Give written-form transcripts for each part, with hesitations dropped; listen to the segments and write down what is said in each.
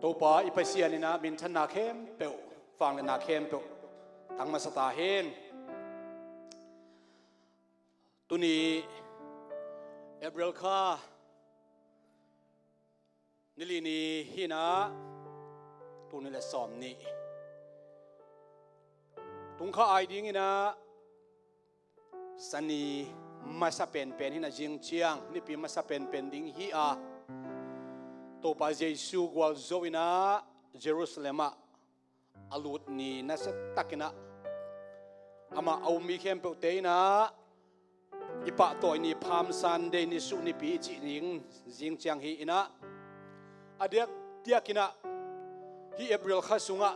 ตัวป้าอิปเซียนี่นะมินทันนาเข้มเปลฟังเลยนาเข้มเปลตั้งมาสตาเฮนตัวนี้เอเบรลค่านิลีนีฮีนะตัวนี้แหละสอมนี่ตุงข้าไอดิ้งนะสันนีมาสเป็นฮินะจิงเชียงนี่ปีมาสเป็นดิ้งฮีอาตัวป้าเยซูกวาลโจวินะเยรูซาเล็มอาลูดนี่น่าจะตักนะอามาเอามีเข้มเปลเตนะอีปะตัวนี้พามซันเดนิสุนิปีจินิงจิงเชียงฮีนะอเดียกเดียกินะฮีเอเบรลข้าสุงะ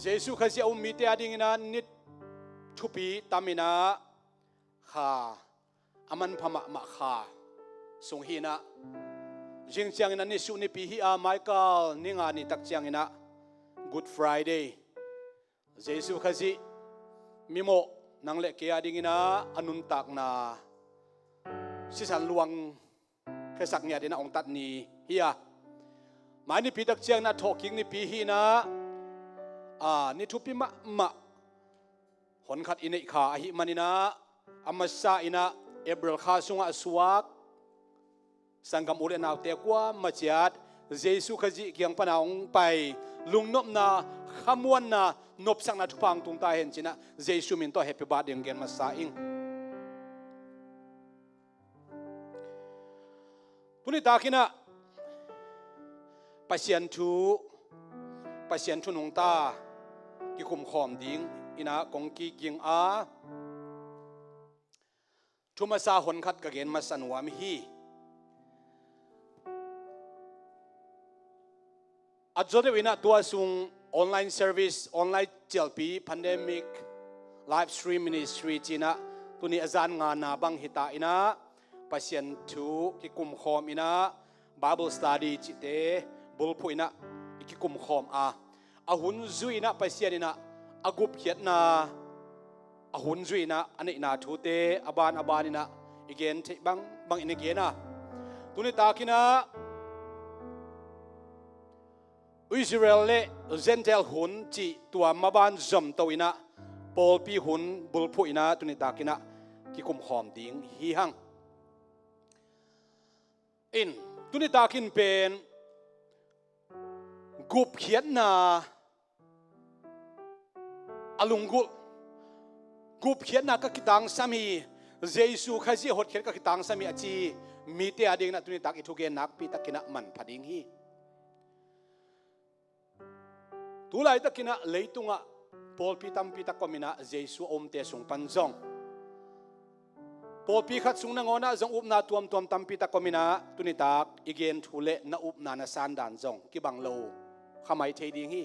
เยซูข้าจะเอามีเตียดิ้งนะนิดทุปีตามินะข้าอามันพม่าข้าสุงฮีนะจิงเชียงนั้นนิสุนิปีฮีอาไมเคิลนิงานิตักเชียงนะ Good Friday เยซูข้าจะมิโมนังเล็กเกียดิ้งนะอนุนตักนะสิสันลวงแค่สักเนี่ยดีนะองตัดนี้เฮียหมายนี่ปีตักเชียงนะทอกิ้งนี่ปีฮีนะนี่ทุปีมะหนขัดอินิขาหิมันนี่นะอามาซาอินะเอเบรลข้าสุงอาสวากสังกัมอุเรนาวเตกว่ามาเจียดเยซูขจิเกียงปนาวไปลุงนบนาขมวนนานบสังนาทุพังตุงตาเห็นจินะเยซูมินโตแฮปปี้บาร์เดย์เกนมาซาอิงตุนิตาคินะpasien tu nung ta ki kum khom ding ina kong ki king a thuma sa hon khat ka gen ma sanwam hi ajode wina tua sung online service online chelpi pandemic live stream ministry china tuni azan nga na bang hita ina pasien tu ki kum khom ina bible study chite bulpu ina ki kum khom a hun zuina pasianina agup hiatna a hun zuina ani na thute abanina igen the bang in again tuni takina Israel le Gentile hun chi tua maban zom toina polpi hun bulpu ina tuni takina ki kum khom ding hi hang in tuni takin pen gup khiat na alungul gup khiat na ka kitang sami jesu khaji hot khiat ka kitang sami achi mi te ading na tuni tak ithuge nak pi takina man phading hi tulai takina leitunga polpi tampi takomina jesu omte sung panjong polpi khat sung na ngona jong upna tuam tampi takomina tuni tak igen thule na upna na san dan jong ki banglo khamai thei ding hi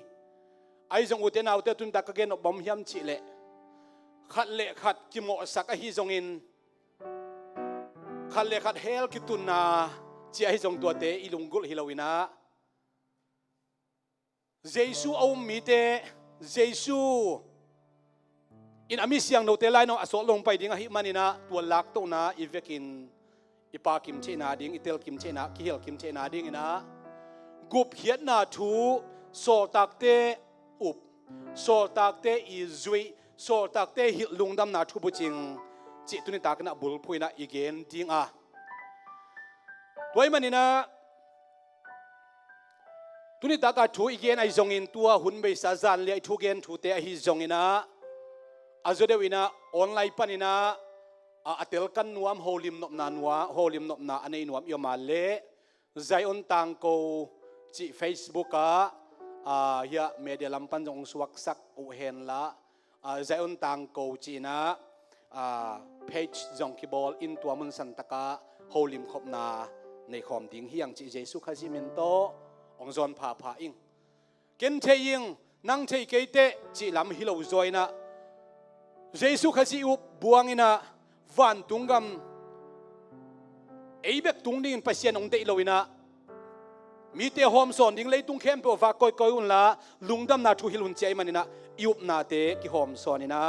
ai jong uten autte tun tak gen bom hiam chi le khat ki mo sak a hi jong in khat hel ki tun na chi ai jong to te ilungul hilowina jesu om mi te jesu in ami siang no te lai no asol long pai ding a hi manina to lak to na ivekin ipa kim che na ding itel kim che na ki hel kim che na ding ina gup hiat na thu so takte up so takte izui so takte hil lungdam na thu buching chi tuni takna bul phuina igen ding a toy manina tuni taka thu igen ai zongin tua hun be sa zan le thu gen thu te hi zongina azode wina online panina atel kan nuam holim nop na anei nuam yoma le zai on tang ko chi Facebook ya media lampan jong suak sak u hen la zai on tang ko chi na page jong ki bol in tua mun san taka holim khop na nei khom ding hiang chi jesu khaji min to ong zon pha ing ken theying nang thei ke te chi lam hilo zoina jesu khaji up buangina van tungam eibek tungding pasien ong te loina mi te hom son ding leitung khem pe wa koi un la lungdam na thu hilun chei manina iup na te ki hom sonina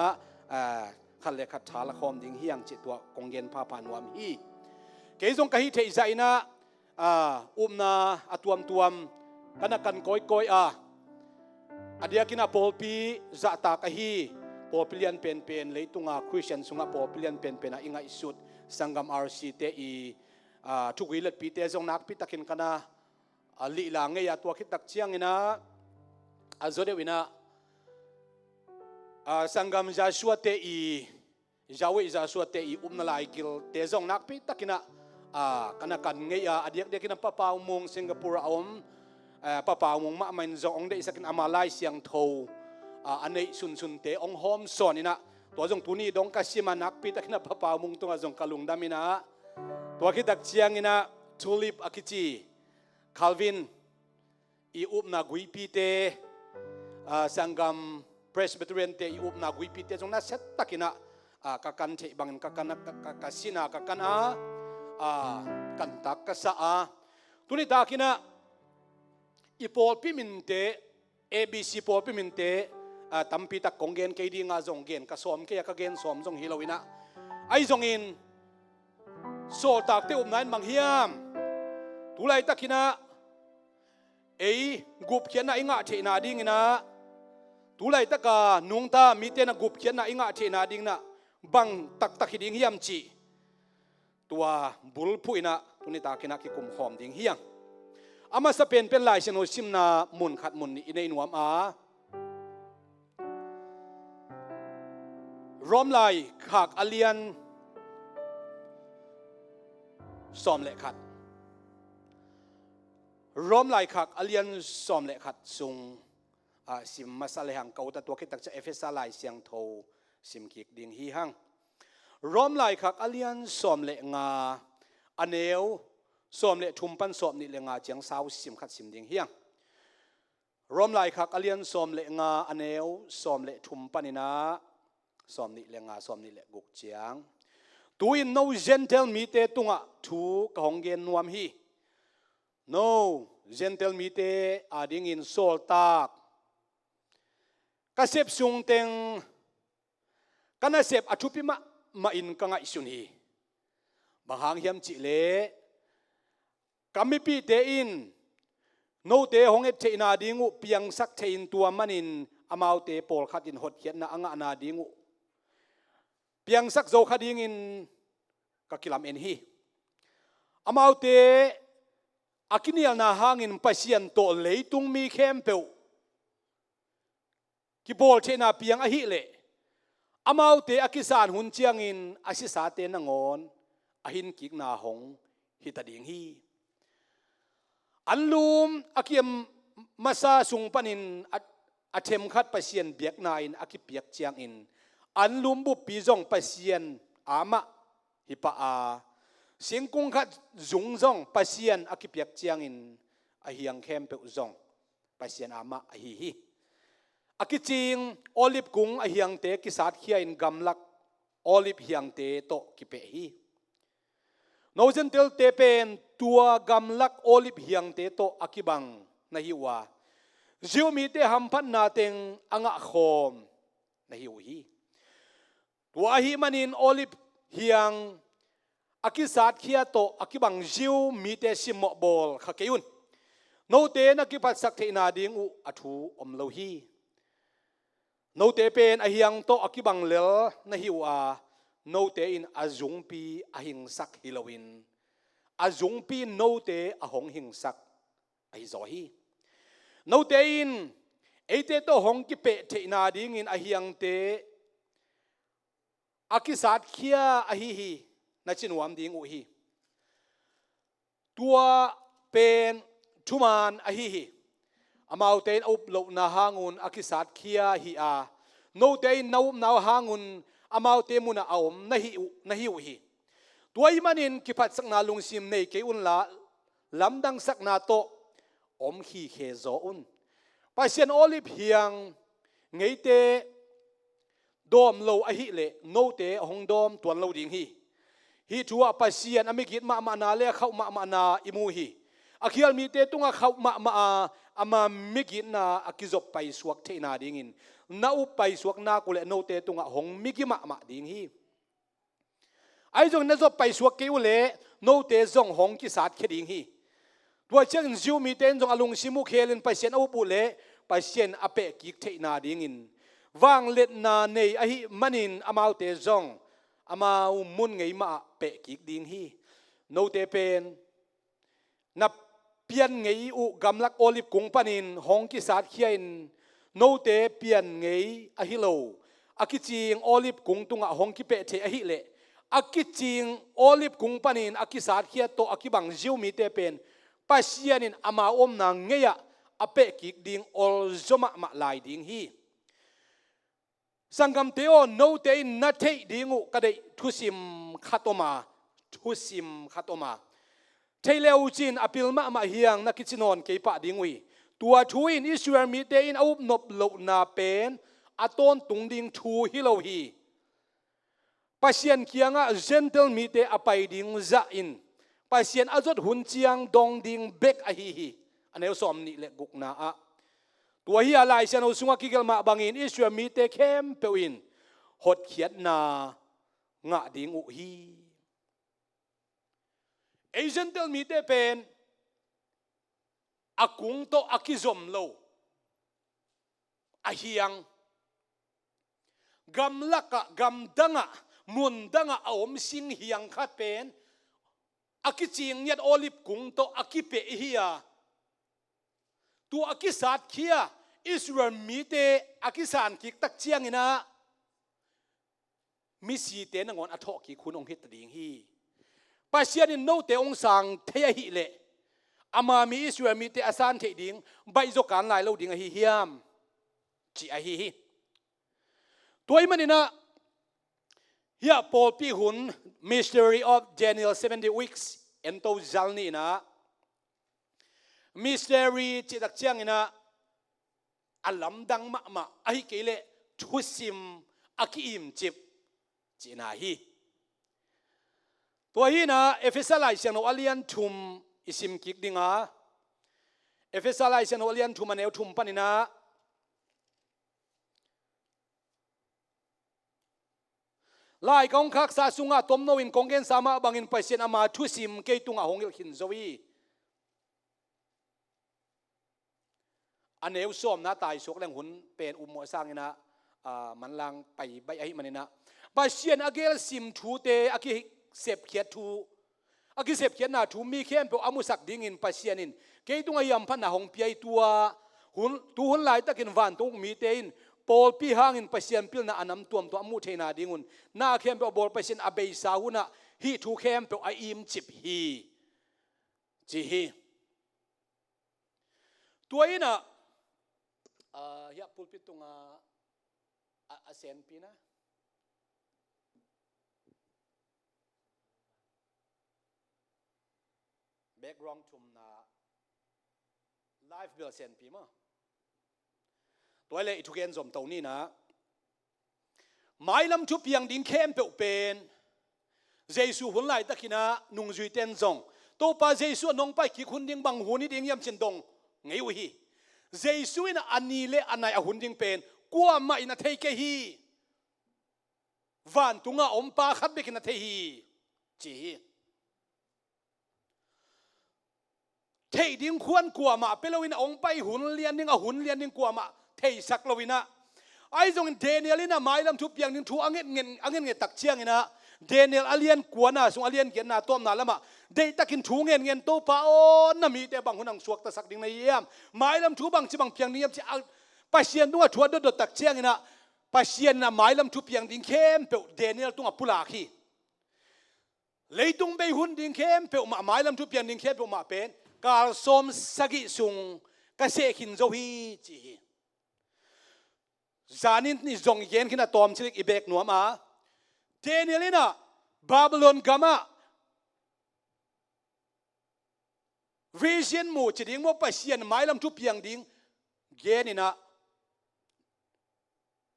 khalle khat thala khom ding hiang chi tua konggen pha nuam hi ke jong ka hi thei zaina umna atuam kana kan koi adia kina polpi zata kahi popilian pen leitunga Christian sunga popilian pen a inga isut sangam RC te I thugilat pi te jong nak pi takin kana li la nge ya tua khitak chiang ina azode wina sangam Joshua te I Jawe Joshua te I umna lai gil te jong nak pi takina kana kan nge ya adiak de kina papaw mong Singapore om papaw mong ma main jong ong de isakin amalai siang tho anei sun te ong hom son ina to jong tuni dong kasima nak pi takina papaw mong tunga jong kalung damina to khitak chiang ina tulip akichi Calvin I upna gui pi te sangam Presbyterian te I upna gui pi te jong na set takina kakan te bangin kakan kasina kakan kantak kasa tuni takina ipol piminte ABC pol piminte tampi tak konggen kay di nga zong gen kasom kaya kagen som zong hilawina ay zongin so tak te umnain manghiam tulay takina gup kian na inga che na ding na tulay taka nungta mite na gup kian na inga che na ding na bang tak hiding hiam chi tua bulpu ina tuni takina ki kum hom ding hiang ama sa pen lai sino sim na mun khat mun ina inuam rom lai khak alian som le khat rom lai khak alian som le khat sung sim masale hang kauta tua kitak cha efesa lai siang tho sim kik ding hi hang rom lai khak alian som le nga aneu som le thumpan som ni le nga chiang sau sim khat sim ding hiang rom lai khak alian som le nga aneu som le thumpan ina som ni le nga som ni le guk chiang tu in no Gentile mi te tunga thu ka honggen nuam hi no Gentile mi te ading in sol tak kasep sung teng kana sep athupi ma in kanga isun hi bahang hiam chi le kami pi te in no te honget te ina dingu piang sak te in tua manin amau te pol khat in hot hian na anga na dingu piang sak zo khading in kakilam en hi amau te akinial na hangin pasian to leitung mi khempeu ki bol te na piang a hi le amau te akisan hun chiang in asisa te nangon ahin kik na hong hitading hi anlum akiem masa sung panin athem khat pasien biak na in akipiak chiang in anlum bu pizong pasien ama hipa singkung khat zung zong pasien akipiak chiang in ahiang khem pe zong pasien ama hi akiching olive kung ahiang te kisat khia in gamlak olive hiang te to kipe hi no Gentile te pen tua gamlak olive hiang te to akibang na hiwa ziu mi te hampan na teng anga khom na hiu hi tua hi manin olive hiang akisat khia to akibang ziu mi te simmo bol khakeun no te na kipat sak the na ding u athu omlo hi no te pen ahiang to akibang lel na hiwa no te in azung pi ahing sak hilowin azung pi no te ahong hing sak ai zo hi no te in ate to hong ki pe the na ding in ahiang te akisat khia ahi na chinwam ding u hi tua pen thuman ahi amau ten up lo na hangun akisat khia hi no te no now hangun amau te muna aom na hi tuai manin kipat sak na lungsim nei ke un la lamdang sak na to om hi khe zo un pasien olive hiang ngei te dom lo ahi le no te hong dom tuan lo ding hi thua pasien amigit ma na le khau ma na imu hi akhial mi te tunga khau ma ama migit na akizop pai suak the na ding in na u pai suak na kule no te tunga hong migi ma ding hi ai jong na zo pai suak ke ule no te zong hong ki sat khe ding hi ตัวเช่นจิวมีเต้นจงอลุงซิมุเคลินไปเสียนอุปุเล่ไปเสียนอเปกิกเทนาดิ่งินวางเล็ดนาในอหิมันินอามาเตจงอามามุนไงมาเปกิกดิ่งฮีโนเตเป็นนับเปียนไงอุกำลักโอลิฟกุงปนินหงกิสาดเขียนโนเตเปียนไงอหิโลอากิจิงโอลิฟกุงตุงะหงกิเปเทอหิเลอากิจิงโอลิฟกุงปนินอากิสาดเขียโตอากิบังจิวมีเตเป็นปัสยานินอามาอมนางเงียอเปกิกดิ่งอลจมามาลายดิ่งฮีสังกัมเตโอโนเตอินนัทเทดิ่งอุกระเดทุสิมขัตมาทุสิมขัตมาเทเลวจินอภิลมามาเฮียงนักกิจนนเก็บปะดิ่งวีตัวทูอินอิสราเอลมีเตอินอุบนบโลนาเป็นอาตอนตุงดิ่งทูฮิโลฮีปัสยันเคียงะเจนเทลมีเตอไปดิ่งซาอินปัสยันอาจดหุ่นเจียงดองดิ่งเบกอฮีฮีอันนี้สอมนี่เล็กกุกนาอะตัวเฮียลายเชนอุสุงกิกลมาบางอินอิสราเอลมีเตเข้มเปวินหดเขียนนางะดิ่งอุฮีเอเจนเตลมีเตเป็นอากุงโตอากิซอมโลอาเฮียงกำลักะกำดังะมุนดังะอมสิงเฮียงขัดเป็นอากิจิงยัดโอลิฟกุงโตอากิเปเฮียตัวอากิสัตเคียอิสราเอลมีเตอากิสานกิกตักเจียงอินะมิสีเตนงอนอทอกิคุณองค์ฮิตดิ่งฮีปัสยานินโนเตองสังเทียหิเลอามามีอิสราเอลมีเตอาซานเทดิ่งใบจการลายเราดิ่งอหิเฮียมจีอหิตัวมันนี่นะเฮียปอลปีหุน Mystery of Daniel 70 weeks เอ็นโตจัลนี่นะ Mystery จิตักเจียงนี่นะอัลลัมดังมะมะอหิเกเลทุสิมอากิอิมจิบจีนาฮีตัวฮีนะเอเฟซัสไลเซนโอเลียนทุมอิสิมกิกดิงาเอเฟซัสไลเซนโอเลียนทุมมันเอวทุมปนินะลายกองคักซาสุงาตมโนวินกองเกนสามาบังอินไปเซียนอามาทุสิมเกตุงาหงเอลขินโซวีอันเอวส้มนะตายสกแรงหุนเป็นอุโมสร้างนะมันลังไปใบไอ้มันนี่นะไปเซียนอาเกลซิมทูเตอากิเสพเขียดทูอากิเสพเขียดนาทูมีเข้มเปอามุสักดิ่งินไปเซียนินเกตุงายำพันนาหงเปียตัวหุนตัวหุนลายตะกินวันตุงมีเตอินปอลปีหางินไปเซียนพิลนาอันน้ำตัวตัวมุเทนาดิ่งุนนาเข้มเปบอลไปเซียนอาเบยสาหุนะฮีทูเข้มเปไออิมจิบฮีจีฮีตัวอินะยาปุลปิตุงอาเซนปีนะแบ็กกราวด์ทุมนะไลฟ์เบลเซนปีมั้งตัวเล่ทุกเย็นสมตัวนี้นะหมายลำชุบยังดิ้งเข้มเปเป็นเจสุหุ่นไหลตะกินะนุ่งจุยเต้นจงตัวป้าเจสุน้องไปกี่คนดิ้งบังหุ่นนี่ดิ้งยำเชนดงไงวะฮีเจสุอินะอันนี้เล่อันไหนหุ่นดิ้งเป็นกลัวไม่นะเทเกฮีวันตุงะอมปาขัดเบกินะเทฮีจีเทดิ้งควรกลัวมาเปลวินะองไปหุ่นเลียนดิ้งหุ่นเลียนดิ้งกลัวมาเทสักลวินะไอ้จงเดเนียลินะหมายลำทุบยังดิ้งทูอังเงินตักเชียงนะเดเนียลอเลียนกลัวนะส่งอเลียนเกียนนะต้มนะละมาเดยตักินทูเงินโตปาโอนน่ะมีแต่บางคนนั่งสวกตะสักดิ้งในเยี่ยมหมายลำทุบางจิบางเพียงนี้ยังจะปัสเซียนตัวชัวดตักเชียงนะปัสเซียนนะหมายลำทุบยังดิ้งเข้มเปลเดเนียลตัวปุลาคีเลยตุงไปหุ่นดิ้งเข้มเปลมาหมายลำทุบยังดิ้งเข้มเปลมาเป็นการสมสกิสุงกเสขินโจฮีจีจานินนี่จงเย็นขึ้นตอมชิลิกอีเบกหนัวมาเดเนียลินะบาบิโลนกามาวิเชียนหมู่จิดิ้งว่าไปเชียนไม้ลำทุบเพียงดิ้งเย็นนี่นะ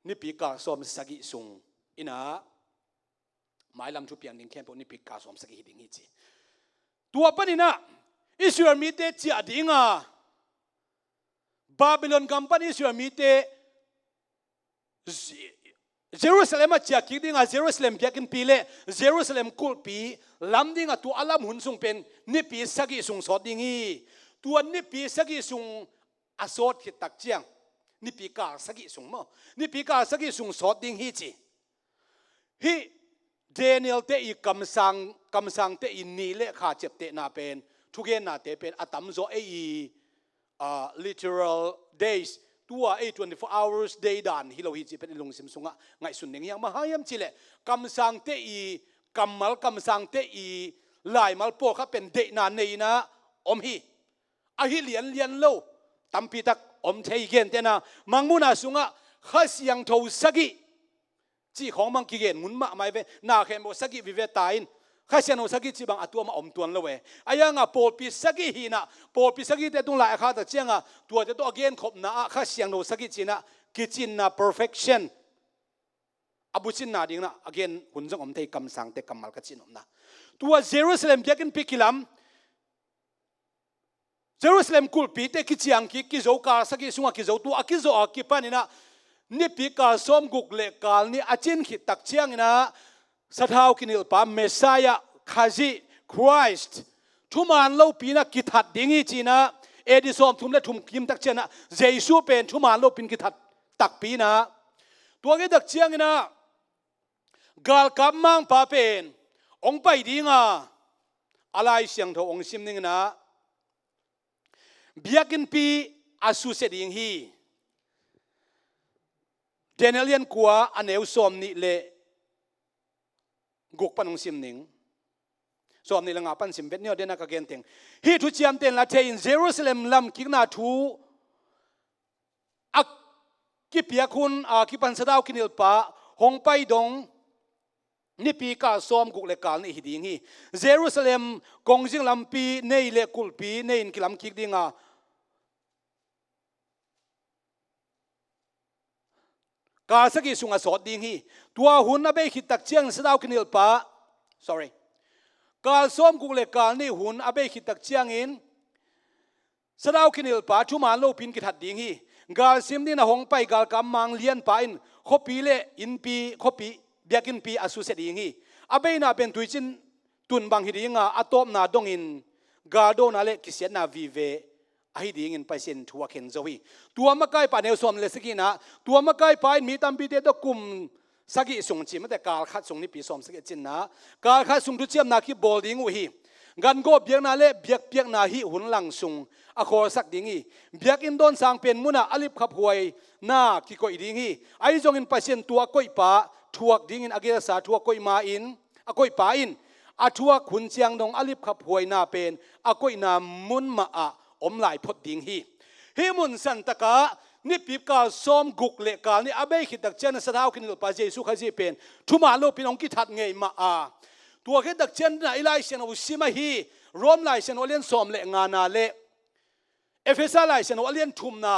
นี่ปีกาสมสกิสุงอินะไม้ลำทุบเพียงดิ้งแค่พวกนี่ปีกาสมสกิดิ้งฮีจีตัวปนี่นะอิสราเอลมีเตจีอดิ้งอ่ะบาบิโลนกัมปันอิสราเอลมีเตเยรูซาเล็มจีกิดิ้งอ่ะเยรูซาเล็มกินปีเล่เยรูซาเล็มกุลปีลำดิ้งอ่ะตัวอัลลัมหุนซุงเป็นนี่ปีสกิสุงสอดดิ้งฮี ตัวนี่ปีสกิสุงอสอดขิดตักเจียงนี่ปีกาสกิสุงมั้งนี่ปีกาสกิสุงสอดดิ้งฮีจีฮีเดนิเอลเตอีกำสังเตอินนี่เละขาเจ็บเตนาเป็นทุกเย็นนาเตเป็นอัตมโซเอliteral days ตัว24 hours day ดันฮิโลฮิจิเป็นลงสิมสุงะไงสุนเนียงมาหายมจิเลกำสังเตอีกำมัลกำสังเตอีลายมัลโปเขาเป็นเดนานเนยนะอมฮีอาฮิเลียนโลตัมปีตักอมเทยเกนเตนะมังมุนาสุงะข้าเสียงโทสกิจีของมังกิเกนมุนมาไม่เวนาเขมบสกิวิเวตายนข้าเสียงโทสกิจีบังอัตัวมาอมตัวละเวอายังอ่ะโปปิสกิฮีนะโปปิสกิเตตุงหลายข้าตะเจียงอ่ะตัวเตตัวเกนขบนะข้าเสียงโทสกิจีนะกิจินนะ perfection อบุจินนาดิ่งนะ again หุ่นจงอมเทยกำสังเตกำมัลกจินอมนะตัวเยรูซาเล็มเบียกินพิกิลัมเยรูซาเล็มกุลปีเตกิจิอังกิโจกาสกิสุงกิโจตัวกิโจอากิปานินะนี่ปีกาสมกุกเลกาลนี่อาจินขิดตักเชียงนะสถาวกินิลปาเมสายาคาจิคริสต์ทุมานเล่าปีนะกิทัดดิ่งจีนะเอดิสอมทุมและทุมกิมตักเชียนะเจซูเป็นทุมานเล่าปีนกิทัดตักปีนะตัวกิตักเชียงนะกาลกับมังปาเป็นองไปดิ่งอะไรเสียงทองซิมนิ่งนะเบียกินปีอาสุเสดิ่งฮีเดนิเลียนกัวอันเอวสอมนี่เละกุกปันองซิมนิ่งสอมนี่ละงาปันซิมเวทเนี่ยเดนักเกนติงฮีทุจยามเตนละเทอินเยรูซาเล็มลำกิกนาทูอักกิเปียคุณกิปันสดาวกินิลปะหงไปดงนี่ปีกาสอมกุกเลกาลนี่ฮิดิ่งฮีเยรูซาเล็มกงจิงลำปีเนยเลกุลปีเนยกิลำกิกดิ่งกาสกิสุงอสอดดิ่งฮีตัวหุ่นอเบขิตักเชียงสดาวกินิลปะ sorry กาสอมกุกเลกาลนี่หุ่นอเบขิตักเชียงอินสดาวกินิลปะชุมาโลปินกิทัดดิ่งฮีกาซิมนี่นะหงไปกาลกำมังเลียนปะอินขบปีเลอินปีขบปีเบียกินปีอาสุเสดิ่งฮีอเบน่าเป็นตุยจินตุนบังฮิดิ่งอาตอมนาดงอินกาโดนาเลกิเสียนาวีเวไอ้ดิ่งอินไปเส้นทัวเข็นโจวีตัวมะไก่ป่าเนวสอมเลสกินะตัวมะไก่ป่ามีตัมปีเตตกุมสกิส่งจิมันแต่การคัดส่งนี่ปีสอมสกิจินนะการคัดส่งทุเจียมนาคิบอลดิ่งอุฮีกันก็เบียกนาเลเบียกนาฮิหุ่นหลังส่งอโคสักดิ่งฮีเบียกอินโดนสังเป็นมุนาอลิบขับหวยนาคิโกอีดิ่งฮีไอ้จงอินไปเส้นตัวก้อยป่าทวกดิ่งอินอเกษาทวกก้อยมาอินก้อยป่าอินอาทวกขุนเชียงดงอลิบขับหวยนาเป็นก้อยนามุนมาอมหลายพดดิ่งฮีฮิมุนสันตะกะนี่ปีกาสอมกุกเลกานี่อาเบขิดักเจนสดาวกินลปาเจสุขจีเป็นทุมาโลปินองกิทัดไงมาตัวขิดักเจนน่ะอิไลเซนอุสิมาฮีรอมไลเซนอเลียนสอมเลงานาเลเอเฟซัสไลเซนอเลียนทุมนา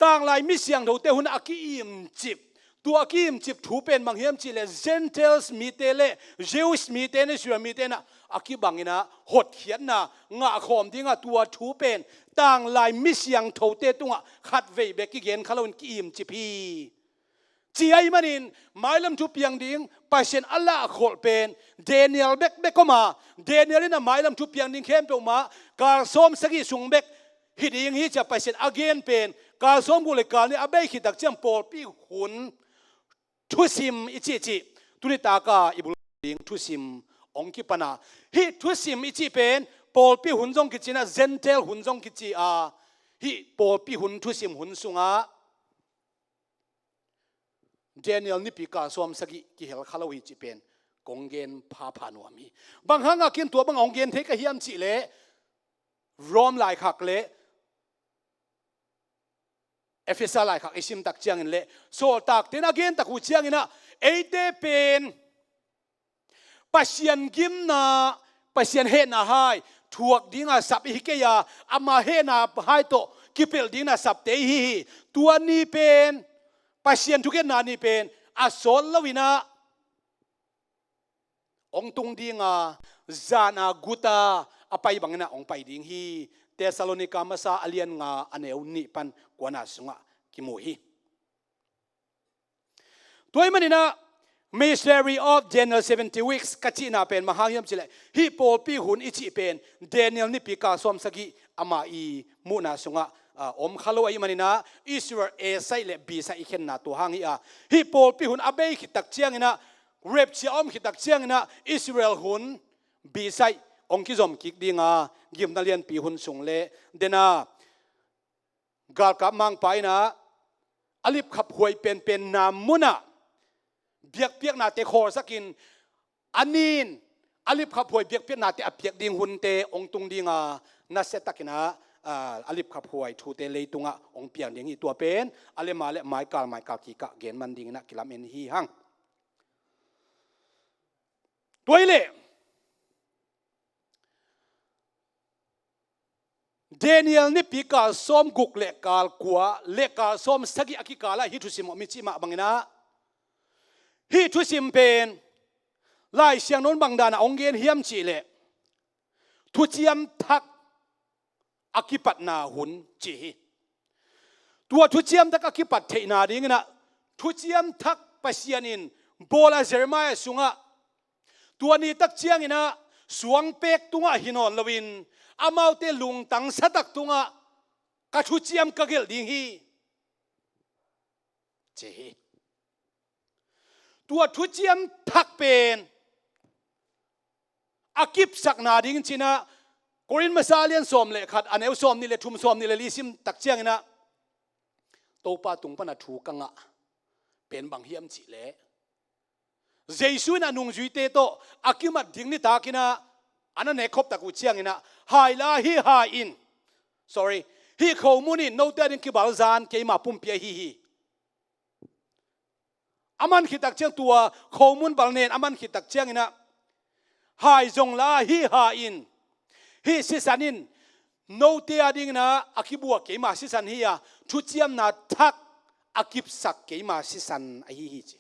ต่างไลมิเสียงเท่าเตหุนอากิอิมจิบตัวกิมจิบถูเป็นบางเฮียมจิเล Gentiles มีเตเล Jews มีเตนชัวมีเตนะอากิบังอินะหดเขียนนะงาขอมที่งาตัวถูเป็นต่างลายมิเสียงเท่าเตตุงะขัดเวเบกิเกนขลุ่นกิมจิพีจีไอมันอินหมายลำทุบยังดิ่งไปเช่นอัลลาห์ขอเป็นเดนิเอลเบกก็มาเดนิเอลน่ะหมายลำทุบยังดิ่งเข้มเปอมาการซ้อมสกิสุงเบกฮิดยังฮิจะไปเช่นอาเกนเป็นการซ้อมกุเลกานี่อาเบคิดักเจียมโปลปีหุ่นทุสิมอิจิตุนิตากาอิบุลิงทุสิมองคิปนาฮิทุสิมอิจิเป็นปอลปีหุ่นจงกิจินะเซนเทลหุ่นจงกิจิฮิปอลปีหุ่นทุสิมหุ่นสุงเดนิเอลนี่ปีกาสวมสกิกิเฮลคาลวิจิเป็นกงเกนพาพานวมีบางครั้งกินตัวบางองเกนเทกเฮียมจิเลรอมลายขักเลเอฟเอสอะไรครับไอซิมตักเจียงอินเล่โซตักเทนักเกนตักหูเจียงอินะเอเดเป็นปัศยันกิมนาปัศยันเฮนาไฮทวกดิ้งอาสับอิฮิเกียอามาเฮนาไฮโตกิเปิลดิ้งอาสับเตฮีตัวนี้เป็นปัศยันทุกเกนนานี่เป็นอาโซลลวินาองตุงดิ้งอาจานากุตาอภัยบังนะองไปดิ้งฮีเตสโลนิกามาซาอเลียนงาอันเอวนิปันกวนาสุงะกิโมฮีตัวมันนี่นะ Mystery of Daniel 70 weeks กัจจินาเป็นมหาหิมจิเลฮิโปปีหุนอิจิเป็น Daniel นี่ปีกาสมสกิอามาอีมุนาสุงะอมขลวยมันนะอิสราเอลไซเลบีไซเข็นนาตัวหางอีฮิโปปีหุนอเบยขิดตักเชียงนะเรบเชียอมขิดตักเชียงนะอิสราเอลหุนบีไซองคิจอมกิกดีงายิมนาเลียนปีหุนสุงเลเดนากาลกับมังไปนะอลิบขับหวยเป็นนามุนะเบียกเปียกนาเตโคสักินอันนี้อลิบขับหวยเบียกเปียกนาเตอเปียกดิงหุนเตองตุงดิงานาเซตักินะอลิบขับหวยทูเตเลยตุงะองเปียงดิงอีตัวเป็นอเลมาเลไม้กาลกีกะเกณฑ์มันดิงนะกิลามเอ็นฮีหังตัวเล่เดนิเอลนี่ปีกาส้มกุกเล็กกาลกัวเล็กกาส้มสกิอากิกาลาฮิทุสิมมิจิมาบังนะฮิทุสิมเป็นไล่เสียงน้นบังดานะองเกนเฮียมจีเลทุจิยมทักอากิปัตนาหุนจีตัวทุจิยมทักอากิปัตเทนาดิงนะทุจิยมทักปัสยานินโบลาเซรมายสุงะตัวนี้ตักเชียงนะสวงเป็กตุงะหินอนลวินอามาเตลุงตังสตักตุงะกัทุจิยมกะเกลดิงฮีเจตัวทุจิยมทักเป็นอากิบสักนาดิงชินะกรินมาซาเลียนสอมเลขัดอันเอวสอมนี่เลทุมสอมนี่เลลิซิมตักเชียงนะโตปาตุงปนาถูกังะเป็นบางเฮียมจิเลเจสุนันุงจุยเตโตอากิมัดดิงนี่ตากินะอันนั้นเนคบตะกุเชียงนะไฮลาฮิฮาอิน sorry ฮิข้อมูลนี่โน้ตเดนกิบาลซานเกยมาปุ่มเปียฮีอามันขิดตักเชียงตัวข้อมูลบาลเนนอามันขิดตักเชียงนะไฮจงลาฮิฮาอินฮิสิสันินโน้ตเดียดิงนะอากิบัวเกยมาสิสันฮีอะทุเจียมนาทักอากิบสักเกยมาสิสันไอฮีจี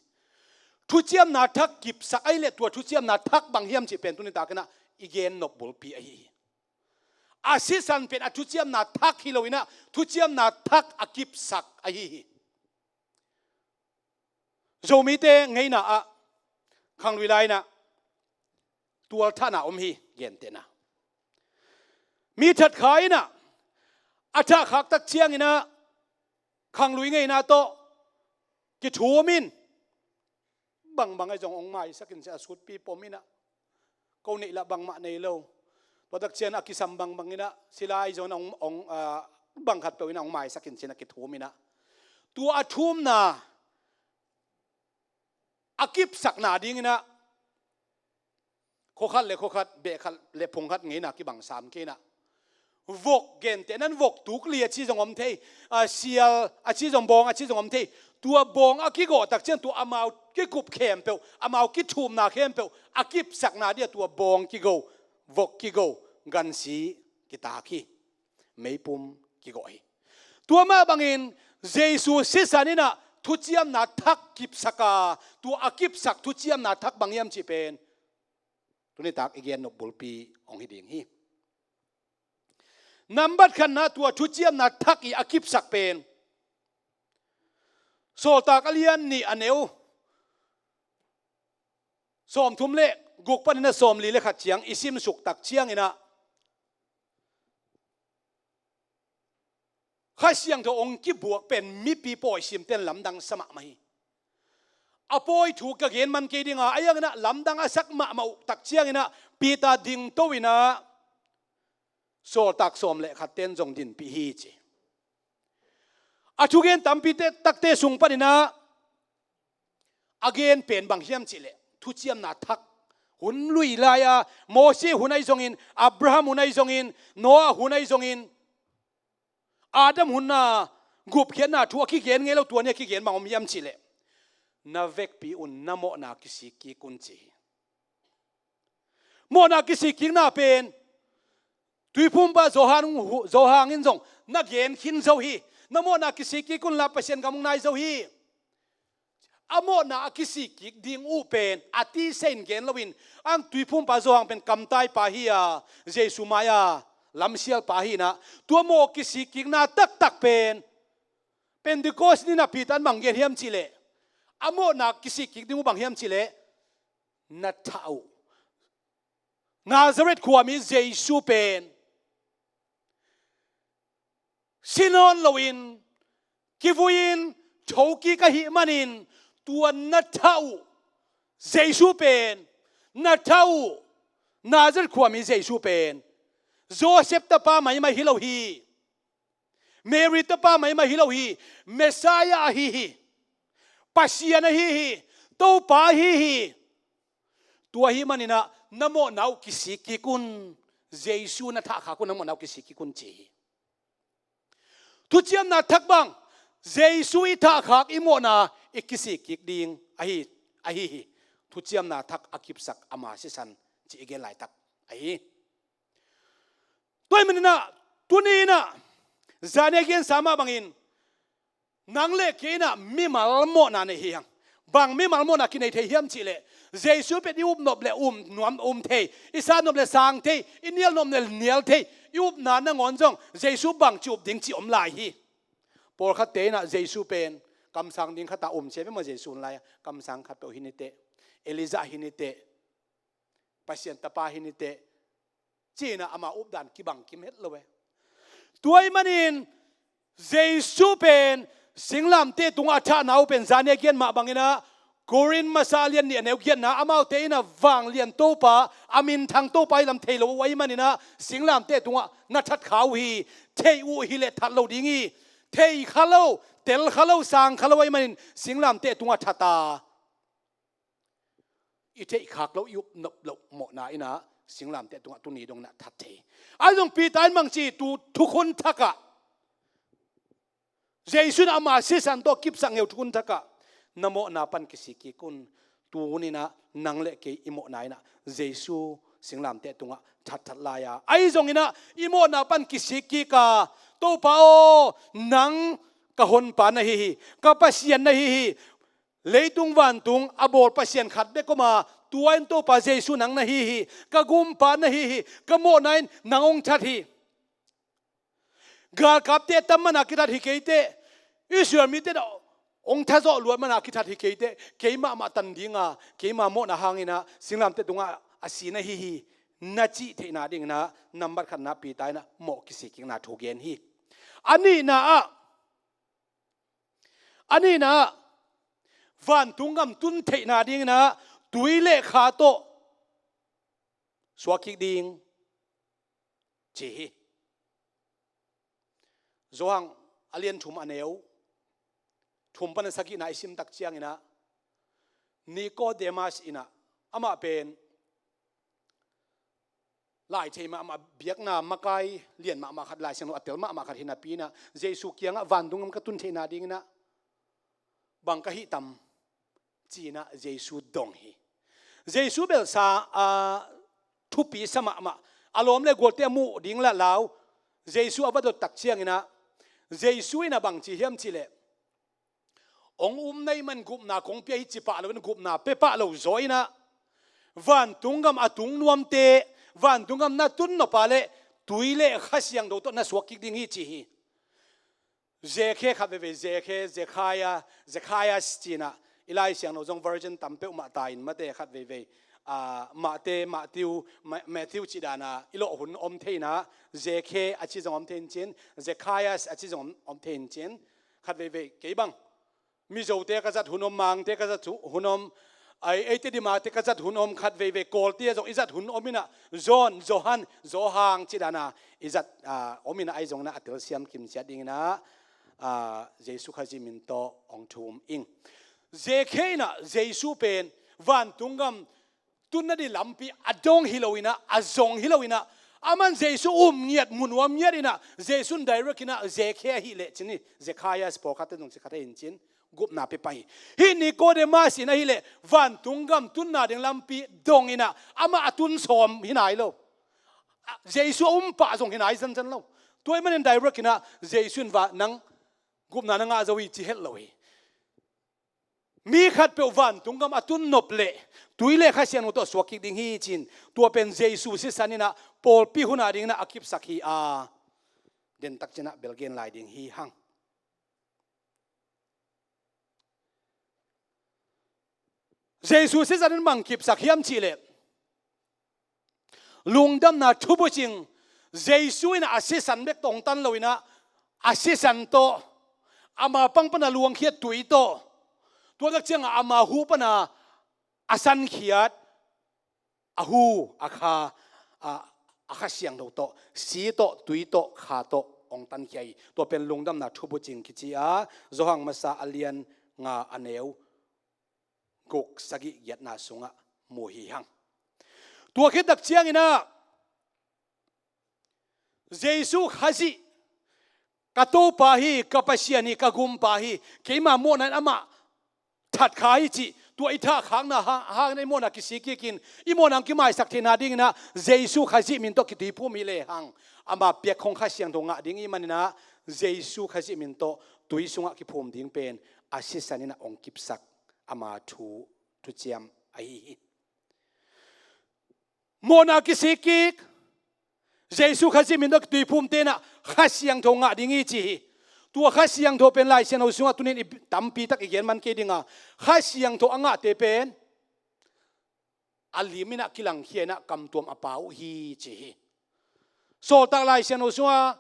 ทุเจียมนาทักกิบสักไอเล็ตัวทุเจียมนาทักบางเฮียมจีเป็นตุนิตากันนะอีเกนนบบุลปีไออาศิสันเป็นทุเจียมนาทักฮิโลวินะทุเจียมนาทักอากิบสักไอโจมีเตงไงนะขังวิไลนะตัวท่านะอมฮีเกนเตนะมีถัดขายนะอาชาขักตักเชียงนะขังลุยไงนะโตกิถูมินบางไอจงองไม้สักินเสียสุดปีปมินะก็นี่ละบางมาในโลตัวตักเชียนอากิสัมบางนี่นะศิลาไอจงองบางขัดตัวนะองไม้สักินเสียนกิถูมินะตัวอาทุมนะอากิบสักนาดิ้งนะโคขัดเบะขัดเล็บพงขัดงี้นะกิบังสามเกนะวกเกนแต่นั้นวกตุกเลียชีจงอมเทเสียอาชีจงบองอาชีจงอมเทตัวบองอากิโกตักเช่นตัวอามาวกิกุบเข้มเปลอามาวกิทูมนาเข้มเปลอากิบสักนาเดียตัวบองกิโกวกกิโกกันสีกิตาคีไม่ปุ่มกิโกตัวมาบางอินเจสุสิสานินะทุจิยมนาทักกิบสักตัวอากิบสักทุจิยมนาทักบางยามจีเป็นตัวนี้ตักอีกอย่างนบบุลปีองฮิดิงฮีนับบัดขันนะตัวทุจิยมนาทักอีอากิบสักเป็นโซตากเลียนนี่อันเอวสอมทุ่มเละกุกปันนะสอมลีเลขัดเชียงอิซิมสุกตักเชียงอินะข้าเสียงตัวองค์กิบวกเป็นมิปีปอยซิมเต้นลำดังสมะไม่อปอยถูกกระเกณฑ์มันเกดิงอายังนะลำดังอาศักมะมาตักเชียงอินะปีตาดิงโตวินะโซตักสอมเละขัดเต้นจงดินปีฮีจีอาชุเกนตัมปีเตตักเตสุงปนินะอาเกนเป็นบางเฮียมจิเลทุเจียมนาทักหุนลุยลายาโมเสสหุนไอซงอินอับราฮัมหุนไอซงอินโนอาหุนไอซงอินอาดัมหุนนากุบเขียนนาทัวขี้เขียนไงแล้วตัวเนี้ยขี้เขียนบางอมเฮียมจิเลนาเวกปีอุนนาโมนากิสิกิกุนจีโมนากิสิกินาเป็นตุยพุ่มบาโซฮางินซงนักเขียนขินโซฮีนโมนากิสิกิกุนลาเปเซนกำมุงนายโซฮีอโมนากิสิกิดิงอูเป็นอาทิเซนเกนลวินอังตุยพุ่มปาโซฮังเป็นกำไตปาฮียาเจสุมายาลำเชียลปาฮีนะตัวโมกิสิกินาตักเป็นดิโกสนี่นะปีตันบังเกนเฮียมจิเล amo na kisi kik dingu bang hiam chile na thau Nazareth khuami Jesu pen sinon loin kivuin thoki ka hi manin tuan na thau Jesu pen na thau Nazareth khuami Jesu pen Joseph ta pa mai mai hilo hi Mary ta pa mai mai hilo hi Messiah hi Pasian hi to pa hi tua hi manina namo nau kisi kikun Jesu na tha kha kun namo nau kisi kikun chi tu chiam na thak bang Jesu I tha khak imo na ikisi kik ding ahi tu chiam na thak akip sak ama sisan chi igen lai tak ahi toy manina tunina zane gen sama bangin nangle keina mi mal mo na ne hiang bang mi mal mo na kinai the hiam chi le Jesu pe nop le nuam the isa nop le sang the inial nom le nial the yup na na ngon jong Jesu bang chup ding chi lai hi por khat te na Jesu pen kam sang ding khata che me ma Jesu lai kam sang khat pe hinite Eliza hinite pasien tapa hinite china ama up dan ki bang kim het lowe tuai manin Jesu pen singlam te tung atha nau pen zane kian ma bangina Korin masalian ni aneu kian na amau te ina wang lian to pa amin thang to pai lam thelo wai manina singlam te tunga na that khau hi thei u hi le that lo dingi thei khalo tel khalo sang khalo wai manin singlam te tunga thata I thei khak lo yup nop lo mo na ina singlam te tunga tu ni dong na that thei ai dong pi tan mang chi tu thu khun thaka Jesu na ma se san to kip sang eu thun thaka namo na pan kisi ki kun tu ni na nangle ke imo na ina Jesu singlam te tunga that la ya ai jong ina imo na pan kisi ki ka to pa o nang ka hon pa na hi ka pasien na hi leitung wan tung abol pasien khat be ko ma tuain to pa Jesu nang na hi ka gum pa na hi ka mo nain nangong that hi gar kap te tamana kirat hi keite Israel mi te ong tha zo luat mana ki that hi keite keima ma tan dinga keima mo na hangina singlam te tunga asina hi na chi theina ding na number khan na pi tai na mo kisi king na thogen hi ani na van tungam tun theina ding na tuile kha to swaki ding chi zoang alien thum aneu thum pan saki na isim tak chiang ina Nicodemus ina ama pen lai thema ama biak na makai lian ma khat lai sang atel ma khat hina pi na Jesu kianga wandungam ka tun theina ding na bang ka hi tam china Jesu dong hi Jesu bel sa thupi sama ma alom le golte mu ding la law Jesu abado tak chiang ina Jesu ina bang chi hiam chi le ong nei man gup na kong pe hi chi pa lo gup na pe pa lo zoina van tungam atung nuam te van tungam na tun no pa le tuile khasiang do to na swaki ding hi chi hi Zekhe kha ve Zekhaya stina ilai siang no jong virgin tampe ma ta in ma te khat ve Matthew chidana ilo hun om theina Zekhe achi jong om thein chen Zekhaya achi jong om thein chen khat ve ke bang mi zo te ka zat hunom mang te ka zat hunom ai te di ma te ka zat hunom khat ve kol te zo izat hun omina Johan Zohang chidana izat omina ai jong na atel siam kim sia ding na Jesu khaji min to ong thum ing Zekheina Jesu pen van tungam tunna di lampi adong hiloina azong hiloina aman Jesu ngiat munwam ngiarina Jesu direct ina Zekhe hi le chini Zekhaya spo khat nong se khat in chin gup na pe pai hi Nicodemus ina hi le van tungam tunna ding lampi dongina ama atun som hinai lo Jesu pa jong hinai jan lo toy man direct ina Jesu va nang gup na nga zawi chi het lo hi mi khat pe van tungam atun nop le tuile kha sian to swaki ding hi chin to pen Jesu si sanina pol pi huna ding na akip sakhi den tak chena belgen lai ding hi hang Jesus se zanin mang kip sakhiam chi le lungdam na thubu ching Jesus in assistant bek tong tan loina assistant to ama pang pana luang khiat tui to tua dak chang ama hu pana asan khiat ahu akha akha siang do to si to tui to kha to ong tan khiai to pen lungdam na thubu ching khichi a zohang masa alian nga aneu gok sagi yat na sunga mu hi hang tua khit dak chiang ina Jesus khazi kato pahi kapasiani kagum pahi keima mo nan ama that khai chi tua itha khang na ha nei mo na kisiki kin imo nang ki mai sak thina ding na Jesus khazi min to ki ti pu mi le hang ama pek khong kha siang donga ding i manina Jesus khazi min to tui sunga ki phum ding pen asisanina ong kip sak ama thu tu chiam ai mo na kisiki Jesus khazi min to tui phum te na kha siang donga ding i chi tua kha siang tho pen lai sian ho sunga tunin tampi tak igen man ke dinga kha siang tho anga te pen alimina kilang hiena kam tuam apau hi chi so tak lai sian ho sunga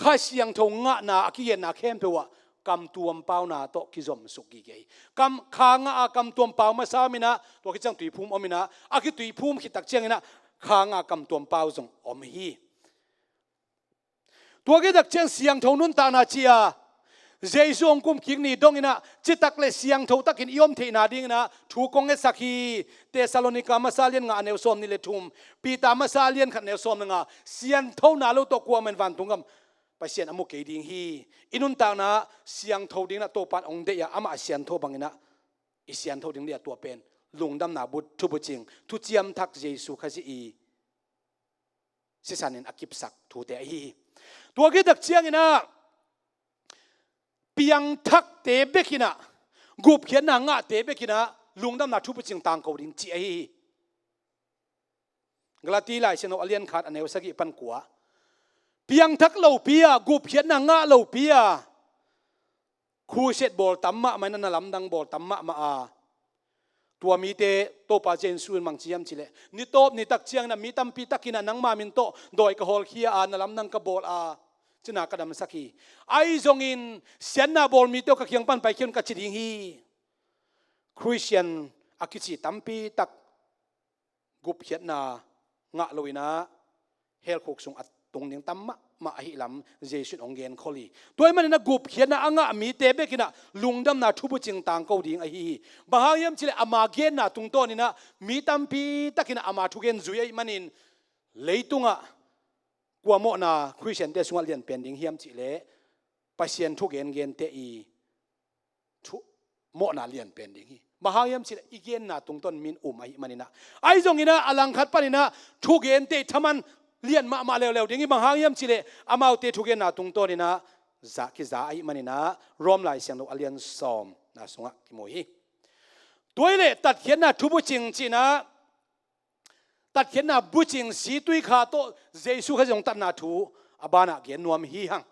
kha siang tho nga na akien na khem pewa kam tuam pau na to kizom suki ge kam khanga a kam tuam pau ma sa mina to ki chang tui phum omina aki tui phum ki tak chang ina khanga kam tuam pau jong om hi tua cái đặc trưng siang thâu nun ta na chia Jesus ông kum king ni dong ina chitak le siang thâu takin iom the na ding na thu kong e sakhi Thessalonica masalian nga aneu som ni le thum pita masalian khat neu som nga siang thâu na lo to kwa men van tungam pasien amu ke ding hi inun ta na siang thâu ding na to pan ong de ya ama siang thâu bangina i siang thâu ding le to pen lungdam na but thu bu ching thu chiam thak Jesus khazi i sisanin akip sak thu te hi tua cái đặc chiang ina piang thak te bekina gup khian na nga te bekina lungdam na thupu ching tang ko ding chi ai glati lai seno alian khat aneu sagi pan kwa piang thak lo pia gup khian na nga lo pia khu set bol tamma mai na lamdang bol tamma ma a tua mi te to pa chen sun mang chiam chile ni top ni tak chiang na mi tam pi takina nang ma min to doi ka hol khia a na lamdang ka bol a china kadam saki ai zongin sianna bol mi to ka khiang pan pai khian ka chiding hi Christian akichi tampi tak gup khiat na nga loina hel khok sung at tung ning tamma ma hi lam Jesus ongen kholi toy man na gup khiat na anga mi te be kina lungdam na thubu ching tang ko ding a hi bahayam chile ama gen na tung to ni na mi tampi takina ama thugen zui manin leitunga kwa mo na Christian te sungal lian pending hiam chi le pasien thu gen te i thu mo na lian pending hi mahayam chi igen na tung ton min ai manina ai jong ina alang khat panina thu gen te thaman lian ma lew ding i mahayam chi le amau te thu gen na tung ton ina za ki za ai manina rom lai siang lo alian som na sunga ki mo hi toile tat khian na thu bu ching chi na tat khian na bu ching si tui kha to Jesus kha jong tat na thu abana gen nuam hi hang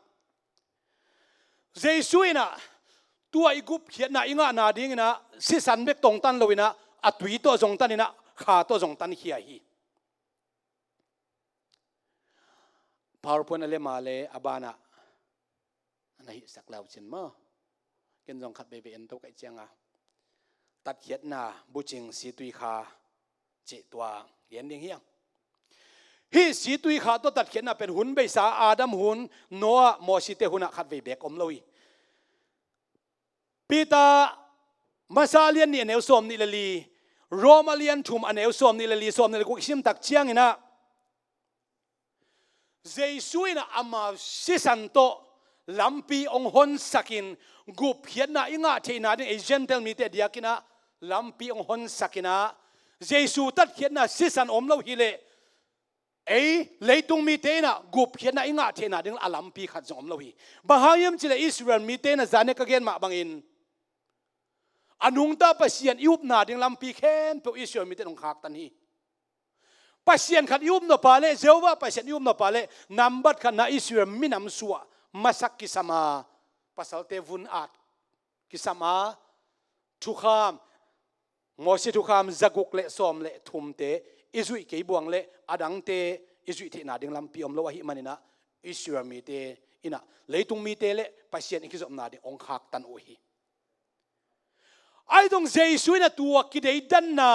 Jesus ina tua igup khian na inga na ding ina si san bek tong tan loina atui to jong tan ina kha to jong tan hi hi PowerPoint ale male abana anahi saklau chin mo ken jong khat be en to kai changa tat khian na bu ching si tui kha che tua yen ding hiang hi si tui kha to tat khian na pen hun be sa Adam hun Noah mo si te huna khat ve bek om loi pita masalian ni aneu som ni lali romalian thum aneu som ni lali som ni ko sim tak chiang ina Jesus ina ama sisanto lampi ong hon sakin gup khian na inga theina de Gentile mi te diakina lampi ong hon sakina Jesus tat khian na sisan om lo hi le ei leitung mi te na gup khian na inga theina ding alampi khat jom lo hi bahayam chile Israel mi te na zane ka gen ma bangin anung ta pasien iup na ding lampi khen pe Israel mi te nong khak tan hi pasien khat iup no pale Jehovah pasien iup no pale number khat na Israel minam suwa masak kisama pasal te vun at kisama thukham โมเสทุกคำจักุกเละซ้อมเละทุมเตอิสุยเกยบวงเละอดังเตอิสุยเทนาดิงลำปีอมโลวะหิมันนะอิสรามีเตอินะเลยตุงมีเตเละปัสเซียนอิคิจอมนาดิองคักตันโอหิไอ้ตรงเจสุยนะตัวกิเลดันนา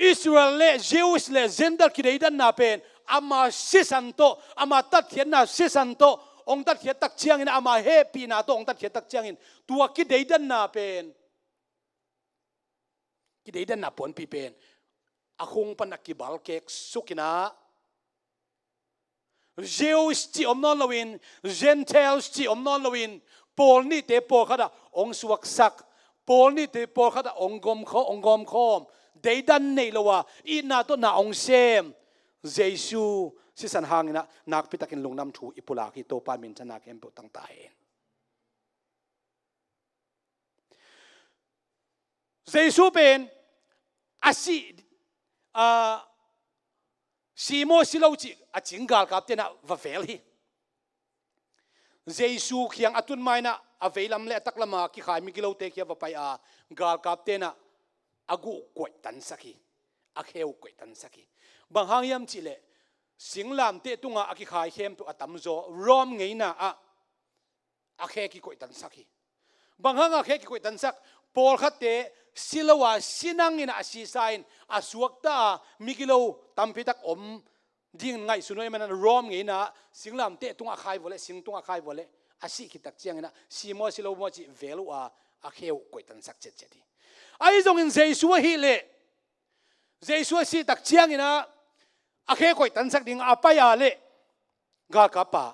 อิสราเอลเละเจวิสเละเจนดัลกิเลดันนาเป็นอามาซิสันโตอามาตัดเขียนนาซิสันโตองตัดเขียนตักเชียงอินอามาเฮปีนาโตองตัดเขียนตักเชียงอินตัวกิเลดันนาเป็นกิเลดันนาปนปีเป็นอาคงปนักกิบาลเกกสุกินาเจวิสที่อมนอนลวินเจนเทลส์ที่อมนอนลวินปอลนี่เตปอลขดาองสวักซักปอลนี่เตปอลขดาองกอมข้อองกอมข้อมเดดันนี่ละวะอีน่าตัวน่าองเซมเจซูสิสันหางนะนักพิทักษ์ลงน้ำถูอิปุลาคิโตปามินชนะเกมปุตั้งตายเจซูเป็นอาศิซีโมซิโลจิอาจิงกาลกับเตนะวะเฟลฮีเจซูเขียงอตุนไมนะอเวลัมเลตักละมาคิขายมิกิโลเตเคียวไปกาลกับเตนะอากูกวยตันสักอาเควกวยตันสักบางหางยามจิเลสิงลามเตตุงอาคิขายเข้มตุอัตมโจรอมไงนะอาเคกิกวยตันสักบางหางอาเคกิกวยตันสักปอลขัดเตสิลวาสินังอินะอาศิไซน์อาสวกตามิกิโลตัมพิทักอมดิ้งไงสุนัยมันรอมไงนะสิงลามเตตุงอาขายบ่เลสิงตุงอาขายบ่เลอาศิคิตักเจียงนะซีโมสิโลโมจิเวลุอาเควกวยตันสักเจ็ดดีไอ้ตรงอินเจสัวฮิเลเจสัวสิตักเจียงอินะอาเคกวยตันสักดิ่งอาปายาเลกากับปา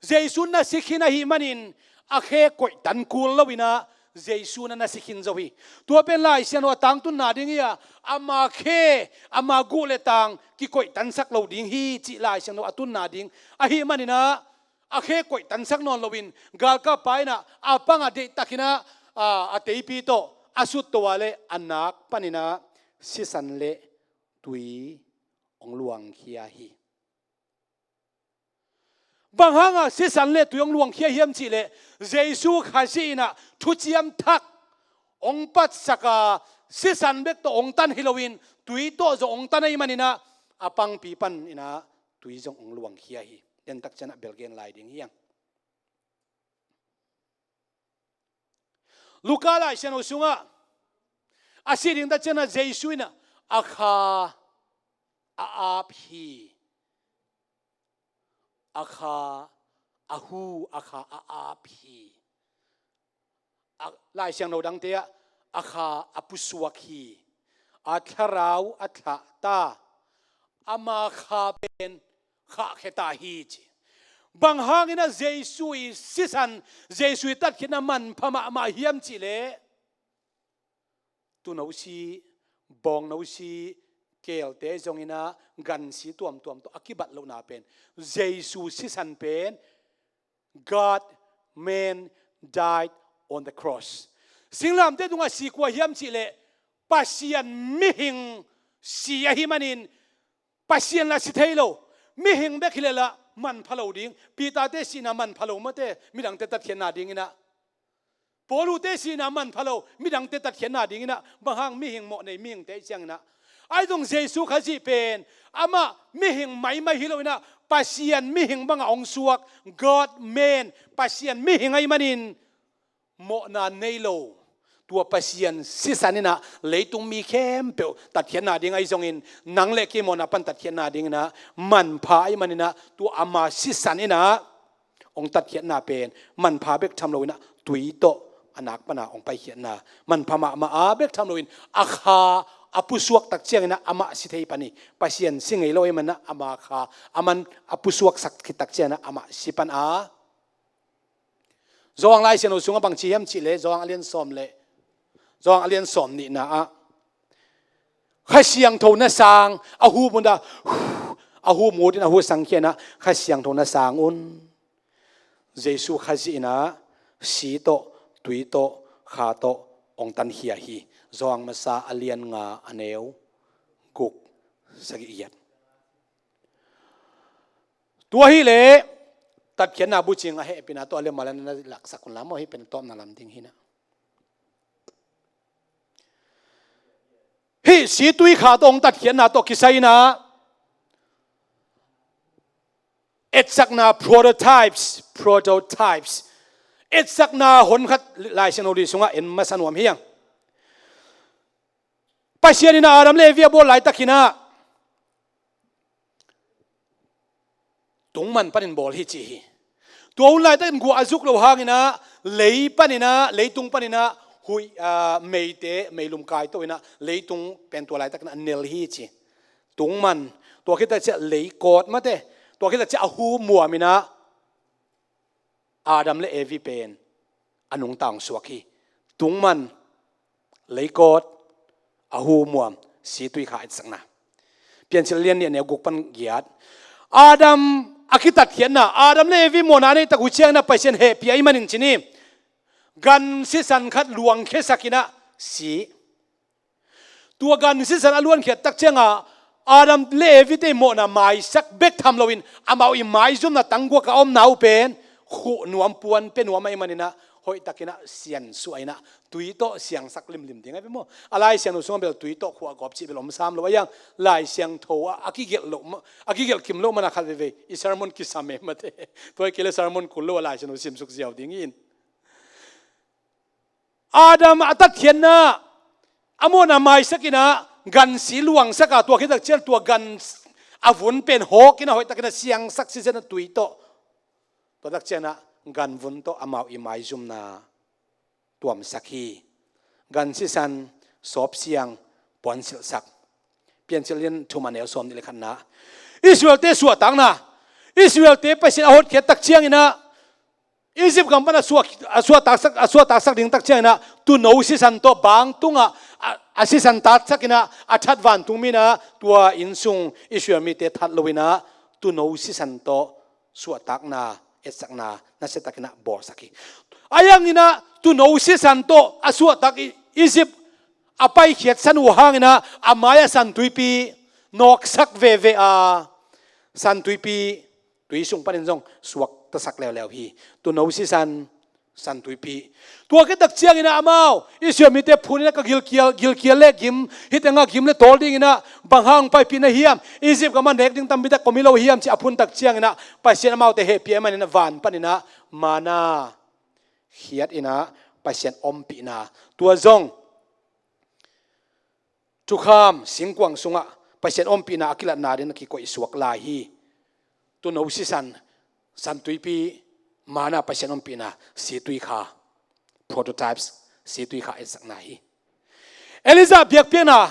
เจสุนนะสิขินะฮิมันินอาเคกวยตันคูลลวินะเจสุนนะสิขินจวิตัวเป็นลายเสียนว่าตังตุนนาดิ่งยาอามาเคอามากูเลตังกิกวยตันสักเหลาดิ่งฮีจิลายเสียนว่าตุนนาดิ่งอาฮิมันินะอาเคกวยตันสักนอนลวินกากับปายนะอาปังอดีตักินะอาเตยปีโตอาสุดตัวเลอันนักปนินะสิสันเลตุยองลวงเขียฮีบางครั้งสิสันเลตุยองลวงเขียเฮียมจีเลเจซูขาซีนะทุจิยมทักองปัสสกาสิสันเบกโตองตันฮิโลวินตุยโตจะองตันไอมันนะอปังปีปันอินะตุยจงองลวงเขียฮีเดินตักชนะเบลเกนไลดิ้งเฮียงลูกาไลเชนอุสุงะอาศิริงตักชนะเจซูนะอาคาอาพีอาคาอาหูอาคาอาพีลายเสียงเราดังเตะอาคาอาปุสวาคีอาทาราวอาทาตาอามาคาเป็นข้าเขตาฮีจีบางหางนะเจสุยสิสันเจสุยตัดขินามันพม่ามาเฮียมจีเลตุนเอาซีบองเอาซีเกลเตจงอินะกันสีตัวมตัวอากิบัตโลนาเป็นเจสุสิสันเป็น God man died on the cross สิ่งลำเตตุงอาศิกว่าเฮียมจิเลปัสยันมิหิงสีหิมันินปัสยันละสิเทโลมิหิงเบคิเลละมันพะโลดิ้งปีตาเตสินามันพะโลมาเตมิดังเตตัดเขียนนาดิ้งนะปอลูเตสินามันพะโลมิดังเตตัดเขียนนาดิ้งนะบางหางมิหิงโมในมิหิงเตเจียงนะไอ้ตรงเจสุขจีเป็นอามามิหิงไม่ฮิโลนะปัสยันมิหิงบางองสวก God man ปัสยันมิหิงไอมันินโมนาเนโลตัวปัสยันสิสันนี่นะเลยตุงมีเข้มเปียวตัดเขียนนาดิ้งไอจงอินนังเล็กโมนาปันตัดเขียนนาดิ้งนะมันพาไอมันนี่นะตัวอามาสิสันนี่นะองตัดเขียนนาเป็นมันพาเบกทำโลวินะตุยโตอนักปนาองไปเขียนนามันพามาอาเบกทำโลวินอาคาอาปุสวกตักเชียงนะอามาสิเทปันีปัสยันสิงไอโลเอมันนะอามาคาอามันอาปุสวกสักขิตักเชียงนะอามาสิปันจงไล่เสียงอุสุงบางชีเฮมชิเลจงอเลียนสอมเลจงอเลียนสอมนี่นะข้าเสียงโทนสางอาหูมุนดาอาหูมูดินอาหูสังเกนะข้าเสียงโทนสางอุนเจสุข้าจีนะสีโตตุยโตขาโตองตันเฮียฮีจงมาซาอเลียนงาอเนวกุกสกิยัดตัวฮีเลตัดเขียนนาบุจิงอะเฮเป็นตัวเรื่องมาแล้วนั่นหลักสักคนละมั่วให้เป็นต้อมนาลำทิ้งหินะ hi si tui kha tong tat khian na to kisai na etsak na prototypes etsak na hon khat lai seno ri sunga en masanwam hiang pasiani na aram le via bol lai takina tungman panin bol hi chi hi to lai ta gu azuk lo hangina lei panina leitung panina hui meite meilum kai to ina leitung pen to lai takna nel hi chi tungman to kita che lei kot mate to kita che ahu muamina adam le evi pen anung tang suaki tungman lei kot ahu muam si tui kha it sangna pian chil lian ne guk pan giat adam akitat khian na adam le evi mona nei ta gu chiang na paisen he pi ai manin chini gan si san khat luang khe sakina si tua gan si san aluan khet tak chenga adam le evi te mo na mai sak bek tham loin amau I mai zum na tangwa ka om nau pen khu nuam puan pen nuam ai manina hoi takina sian suaina tuito siang sak lim ding ai mo alai sian usong bel tuito khu agop chi belom sam lo yang lai siang thoa akigel kim lo mana khal ve I sermon ki same mate toy kele sermon kullo lai sian usim suk jiao ding in adam atat hianna amona mai sakina gan siluang saka tua khitak chel tua gan avun pen hokina hoi takina siang sak si sena tuito to dak chena gan vun to amau I mai zum na tuam sakhi gan si san sop siang pon sil sak pian chilin thumanel som ni lekhan na Israel te suwa tang na Israel te pasin ahot khet tak chiang ina Egypt kampana suwa tak sak ding tak chiang ina tu no si san to bang tunga asisan tat sakina athat van tungmina tua insung Israel mi te that loina tu no si san to suwa tak na etsak na nasetakina bor saki ayang ina tu no si san to asua tak Egypt apai khiat san wahangina amaya san tuipi nok sak ve a san tuipi tuisung panin jong suak ta sak lew hi tu no si san tuipi tua ke tak chiang ina amao Israel mi te phunina ka gil kial le gim hitenga gim le tolding ina banghang pai pina hiam Egypt ka man rek ding tambita komilo hiam chi aphun tak chiang ina pasien amao te he pi manina van panina mana hiat ina pasien ompi na tua zong tukham singkwang sunga pasien ompi na akilat na rin ki ko isuak la hi tu no si san tuipi mana pasien ompi na si tui kha prototypes si tui kha esak na hi Eliza biak pena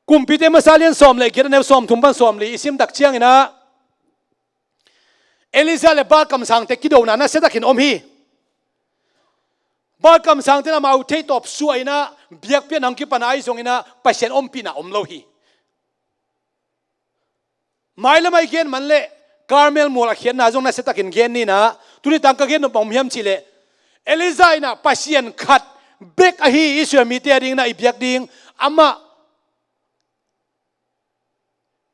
kumpite masalian som le giran som thumban som le isim dak chiang ina Eliza le ba kam sang te kido na na sedakin om hi ba kam sang te na mau te top suaina biak pen ang ki panai zong ina pasien om pina om lo hi maila mai gen man le Carmel mola khian na jong na setakin gen ni na tuni tangka gen no pom hiam chile Eliza ina pasien khat bek a hi Israel mi te ding na ibyak ding ama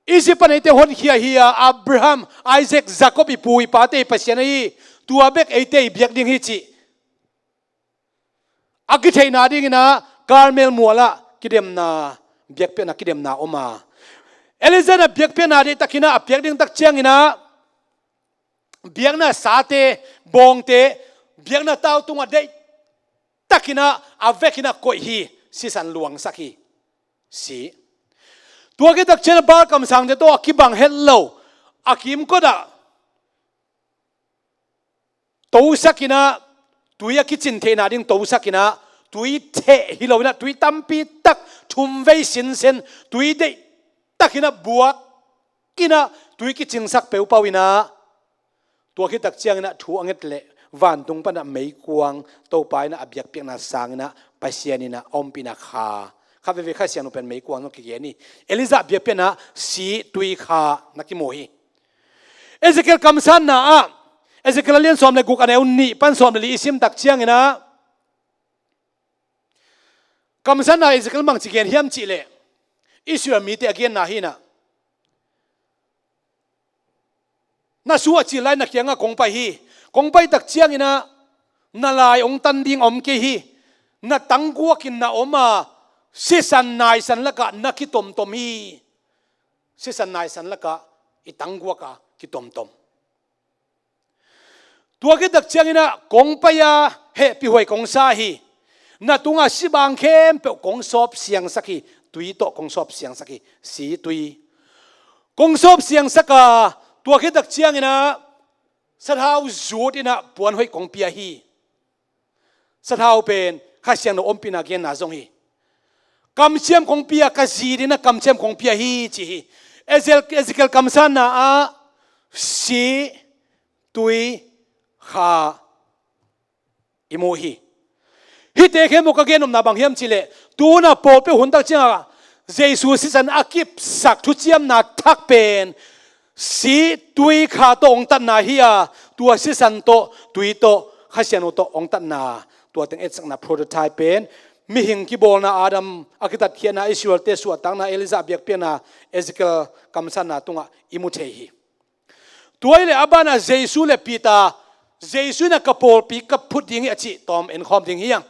Egypt panai te hon hia Abraham Isaac Jacob ipui pa te pasien hi tua bek ate ibyak ding hi chi akithei na ding ina Carmel mola kidem na byak pe na kidem na oma Eliza na byak pe na de takina apyak ding tak chiang ina biang na sate bong te biang na tau tunga dei takina avekina koi hi si san luang sakhi si tua ke tak chen bar kam sang de to akibang hello akim ko da to sakina tuya kitchen the na ding to sakina tui the hilowina tui tampi tak thum vei sin sen tui dei takina buak kina tui kitchen sak peu pawina tua ki tak chiang na thu anget le van tung pana mei kuang to pai na abyak pek na sang na pasiani na ompina kha kha ve kha sian pen mei kuang no ki ni Eliza abyak pe na si tui kha na ki mohi Ezekiel kamsan na Ezekiel lian som le guk aneu ni pan som le isim tak chiang ina kamsan na Ezekiel mang chi gen hiam chi le Israel mi te again na hina na suwa chi lai na kianga kong pai tak chiang ina na lai ong tan ding om ke hi na tangguakin na oma สิสันนายสันละกะนักกิตมตมฮีสิสันนายสันละกะอิตังกัวกะกิตมตมตัวกิดักเชียงนะกงปยาเฮปิหวยกงซาฮีนาตุงาสิบางเข้มเปกงสอบเสียงสักฮีตุยโตกงสอบเสียงสักฮีสีตุยกงสอบเสียงสักกะตัวกิดักเชียงนะสะเท้าจูดนะปวนหวยกงเปียฮีสะเท้าเป็นข้าเสียงนอมปินาเกนนาจงฮีกำเชียมของเปียกจีดีนะกำเชียมของเปียฮีจีเอเซเกลกำสันนะสีตุยข้าอิโมฮีฮิตเอเคมุกเกนอมนาบังเฮียมจิเลตูน่ะโปเปหุ่นตักเจ้าเจสุสิสันอากิบสักทุเจียมนาทักเป็นสีตุยข้าโตองตันนาฮียตัวสิสันโตตุยโตข้าเสียนโตองตันนาตัวตั้งเอ็ดสักนาโปรโตไทป์เป็นมิหิงกิโบนาอาดัมอากิตัดเขียนนาอิสราเอลเตสวดตั้งนาเอลิซาเบียกเปียนาเอซิเกลคำสันนาตุงะอิมุเทฮีตัวเลอาบานาเจสุเลปีตาเจสุนักกระโปลปีกับพุทธิงอจิตอมเอ็นคอมดิงเฮียง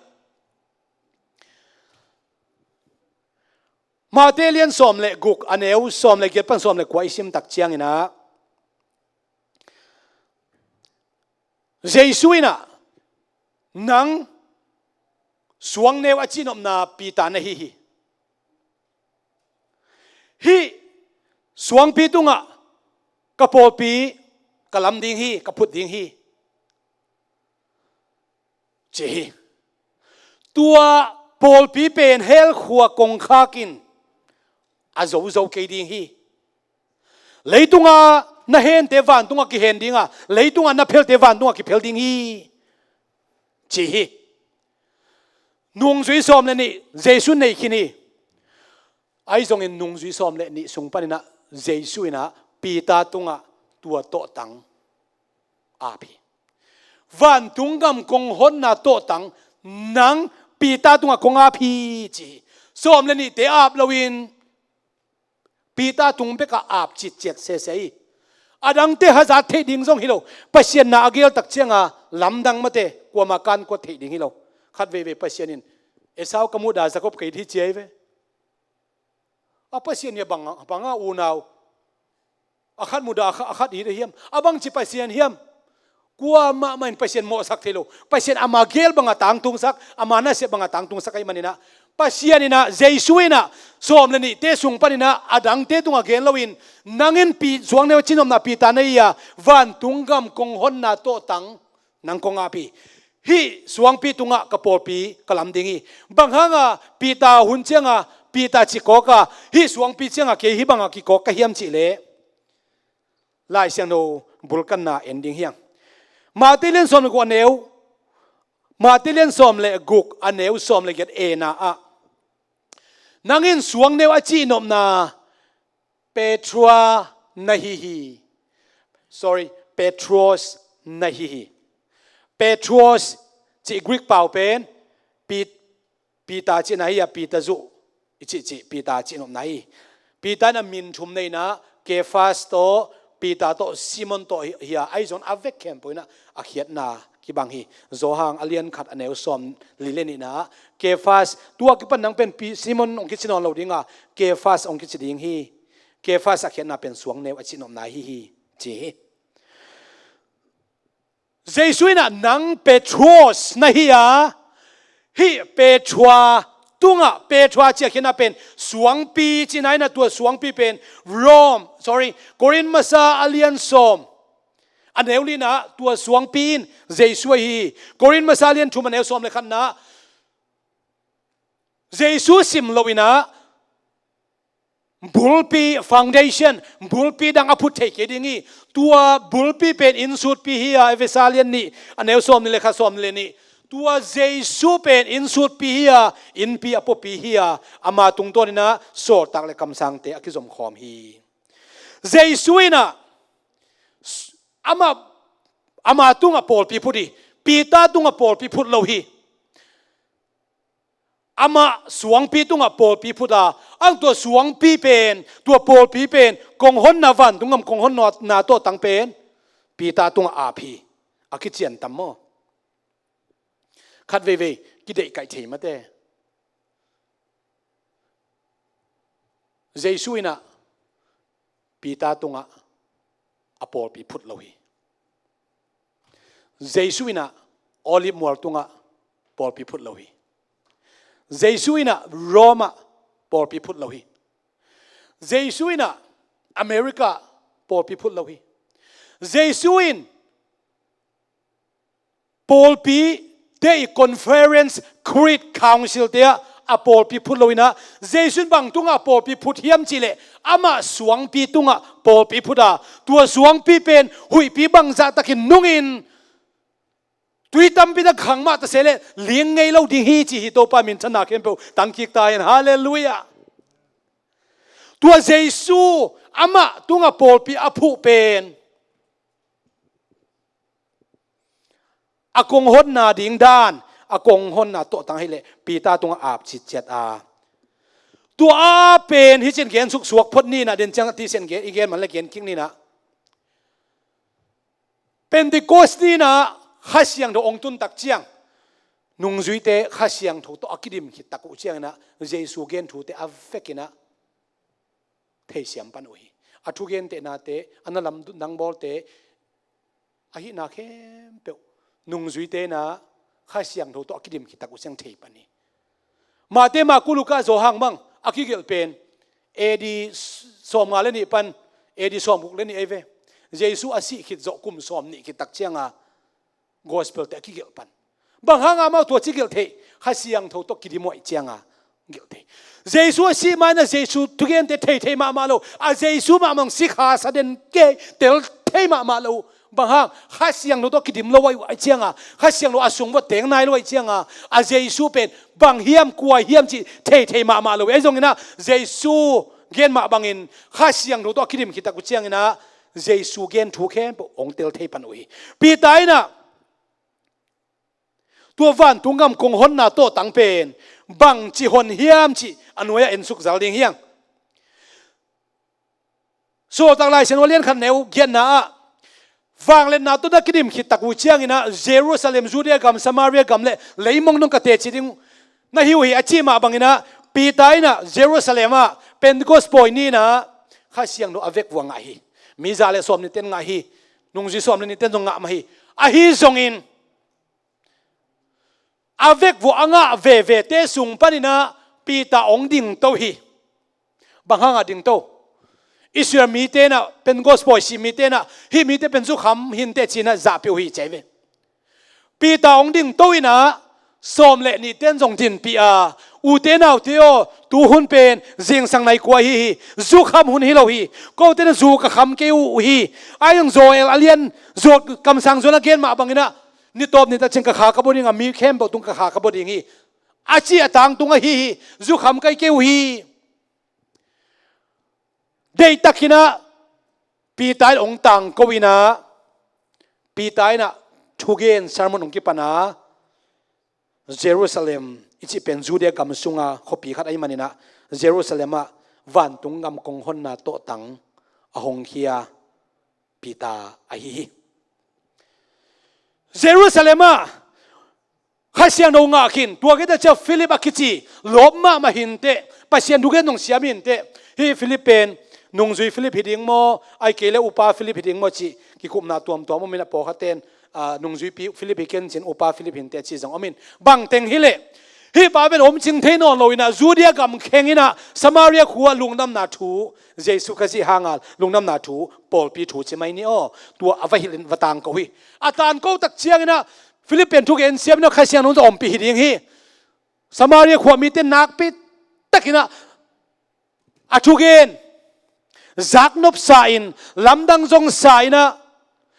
มาเตเลียนสอมเลกุกอันเอวสอมเลเกียรปันสอมเลกว่าอิสิมตักเชียงนะเจสุนะนังสวงเนวอจินอมนาปีตานะฮีสวงปีตุงะกระโปปีกะลำดิงฮีกระพุดดิงฮีเจตัวโปลปีเป็นเฮลขัวกงคากินอาโจโจเกดิงฮีเลยตุงะนะเฮนเตวันตุงะกิเฮนดิงะเลยตุงะนะเพลเตวันตุงะกิเพลดิงฮีเจนุ่งจุยสอมเลยนี่เจสุนในที่นี่ไอ้ทรงเงินนุ่งจุยสอมเลยนี่ส่งไปนะเจสุนะปีตาตุงะตัวโตตังอาพีวันตุงกำกงหนนาโตตังนังปีตาตุงะกงอาพีจีสอมเลยนี่เตอาบลวินปีตาตุงเปกอาบจิตเจ็ดเสยอดังเตหะจัดเทดิ่งทรงฮิโลปัศยนาอเกลตักเชียงลำดังมาเตกว่ามาการกว่าเทดิ่งฮิโลขัดเวปัศยนินเอสาวกมุดาสกบกิที่เจเวปัศยนเนี่ยบังอูนาวขัดมุดาขัดอีเฮียมบังจิปัศยนเฮียมกัวมามันปัศยนโมสักเทโลปัศยนอามาเกลบังต่างตุงสักอามานาเสบังต่างตุงสักไอ้มันนี่นะปัศยนนี่นะเจสุยนะสวมเลยนี่เตสุงปนินะอดังเตตุงเกลลวินนังเงินปีสวงเนวจินอมนาปีตาเนียวันตุงกำกงหนนาโตตังนังกงอาปีฮีสวงปีตุงะกระโปปีกลำดิงีบางครั้งปีตาหุ่นเชียงปีตาจิโกกฮีสวงปีเชียงเกฮิบังกิโกกเฮียมจิเลไล่เสียงโนบุลกันนาเอ็นดิงเฮียงมาติเลนสอมกว่าเนวมาติเลนสอมเลกุกอันเนวสอมเลเกตเอนานังอินสวงเนวอจีนอมนาเปโตรนาฮิฮี sorry เปโตรสนาฮิฮีเปโตรสจีกรีกเป่าเป็นปีตาจีนายปีตาจุจีปีตาจีนอมนายปีตานามินชุมในนะเกฟาสโตปีตาโตซิมอนโตเฮียไอจอนอเวกแคมปุยนะอาเขียนนากิบังฮีโจฮังอเลียนขัดอันเอวซอมลิเลนินะเกฟาสตัวกิปันนังเป็นปีซิมอนองคิดสินอนเราดิ้งเกฟาสองคิดสิดิ้งฮีเกฟาสอาเขียนนาเป็นสวงเนวอจินอมนายฮีจีเจสุยนะนังเปโตรสนะฮีฮีเปโตรตุงเปโตรเจียขียนเป็นสวงปีจีไหนนะตัวสวงปีเป็นโรม sorry โครินมาซาอาเลียนซอมอันเอวลีนะตัวสวงปีนเจสุยฮีโครินมาซาเลียนชุมันเอวซอมเลยขันนะเจสุสิมโลวินะบุลปีฟาวเดชั่นบุลปีดังอพุทธเทกดิ่งตัวบุลปีเป็นอินสุดปีฮีเอเวซาเลียนนี่อันเอวซอมนี่เลยค่ะซอมเลยนี่ตัวเจสุเป็นอินสุดปีฮีอินปีอปปีฮีอามาตุงตัวนี่นะโสตักเลยคำสั่งเตะกิจสมคอมฮีเจสุยนะอามาตุงอปอลปีพุดีปีตาตุงอปอลปีพุดโลฮีอามาสวงปีตุงอปอลปีพุดอังตัวสวงปีเป็นตัวปอลปีเป็นกงหนนาวันตุงกงหนนาโตตังเป็นปีตาตุงอาพีอาคิดเจียนตัมโมขัดเวกิเดไก่เทมาเต้ Jesu ina pita tunga apol pi phut lohi Jesu ina olive mual tunga pol pi phut lohi Jesu ina Roma pol pi phut lohi Jesu ina America pol pi phut lohi Jesu in Paul pi Day Conference Creed Council te a Paul pi phut loina Jesu bang tunga Paul pi phut hiam chile ama suang pi tunga Paul pi phuta tua suang pi pen hui pi bang za takin nungin tui tam pi da khangma ta sele ling ngei lo ding hi chi hi to pa min chana ken po tang ki ta yan hallelujah tua Jesu ama tunga Paul pi aphu pen akong hon na ding dan akong hon na to tang hile pita tung ap chit chat a tu a pen hi chen gen suk suak phot ni na den chang ti sen ge igen man le gen king ni na Pentecost ni na khasiang do ong tun tak chiang nung zui te khasiang tho to akidim ki tak u chiang na Jesu gen thu te avekina thei siam pan ui athu gen te na te analam nang bol te ahi na khem pe nung zui te na khasiang tho to akidim ki tak u chiang thei pani ma te ma kuluka zo hang mang akigel pen edi som ngale ni pan edi som buk le ni eve Jesu asi khit zo kum som ni ki tak chianga gospel te akigel pan bang hanga ma to chigel the khasiang tho to kidimoi chianga gel the Jesu asi ma na Jesu tugen te thei ma ma lo a Jesu ma mang sikha sa den ke tel thei ma lo bang hang khasiang lo to kidim lo wai chianga khasiang lo asung bo teng nai lo wai chianga a Jesu pen bang hiam kuai hiam chi thei ma lo e jong ina Jesu gen ma bangin khasiang lo to kidim kita ku chiang ina Jesu gen thu khem ong tel thei pan ui pi tai na tua van tungam kong hon na to tang pen bang chi hon hiam chi anuya en suk zal ding hiang so tang lai sen walian khan neu gen na vang len na to da kidim khit tak u chiang ina Jerusalem Judea gam Samaria gam le leimong nong ka te chi ding na hiu hi achi ma bangina pi tai na Jerusalem a Pentecost point ni na khasiang no avek wang a hi mi za le som ni ten nga hi nung ji som ni ten jong nga ma hi a hi zong in avek wo anga ve te sung panina pi ta ong ding to hi banganga ding to Israel mi te na Pentecost point si mi te na hi mi te pen su kham hin te china za piu hi cheve pi ta ong ding to ina som le ni ten jong tin pi a u te nau te o tu hun pen jing sang nai kwa hi zu kham hun hi lo hi ko te na zu ka kham ke u hi ayong zoel alien zot kam sang zona gen ma bangina ni top ni ta cheng ka kha ka boding a mi khem bo tung ka kha ka boding hi achi atang tung a hi zu kham kai ke u hi dei takina pi tai ong tang ko ina pi tai na thugen sermon ong ki pana Jerusalem ichi pen Judea gam sunga khopi khat ai manina Jerusalem a van tungam kong hon na to tang ahong khia pita a hi Jerusalem a khasiang no nga khin tua ge ta cha Philip akichi lobma ma hin te pasien duge nong siamin te hi Philippen nung zui Philip hiding mo ai kele upa Philip hiding mo chi ki kum na tuam mo mina po khaten nung zui pi Philip ken chen upa Philip hin te chi jong amin bang teng hile hi ba ben om ching thein on loina Judea gam khengina Samaria khuwa lungnam na thu Jesu khaji hangal lungnam na thu Paul pi thu chi mai ni o tua avahilin watang ko hi atan ko tak chiangina Philippen thu gen siam no khasiang no om pi hiding hi Samaria khuwa mi te nak pi takina athu gen zaknop sain lamdang jong saina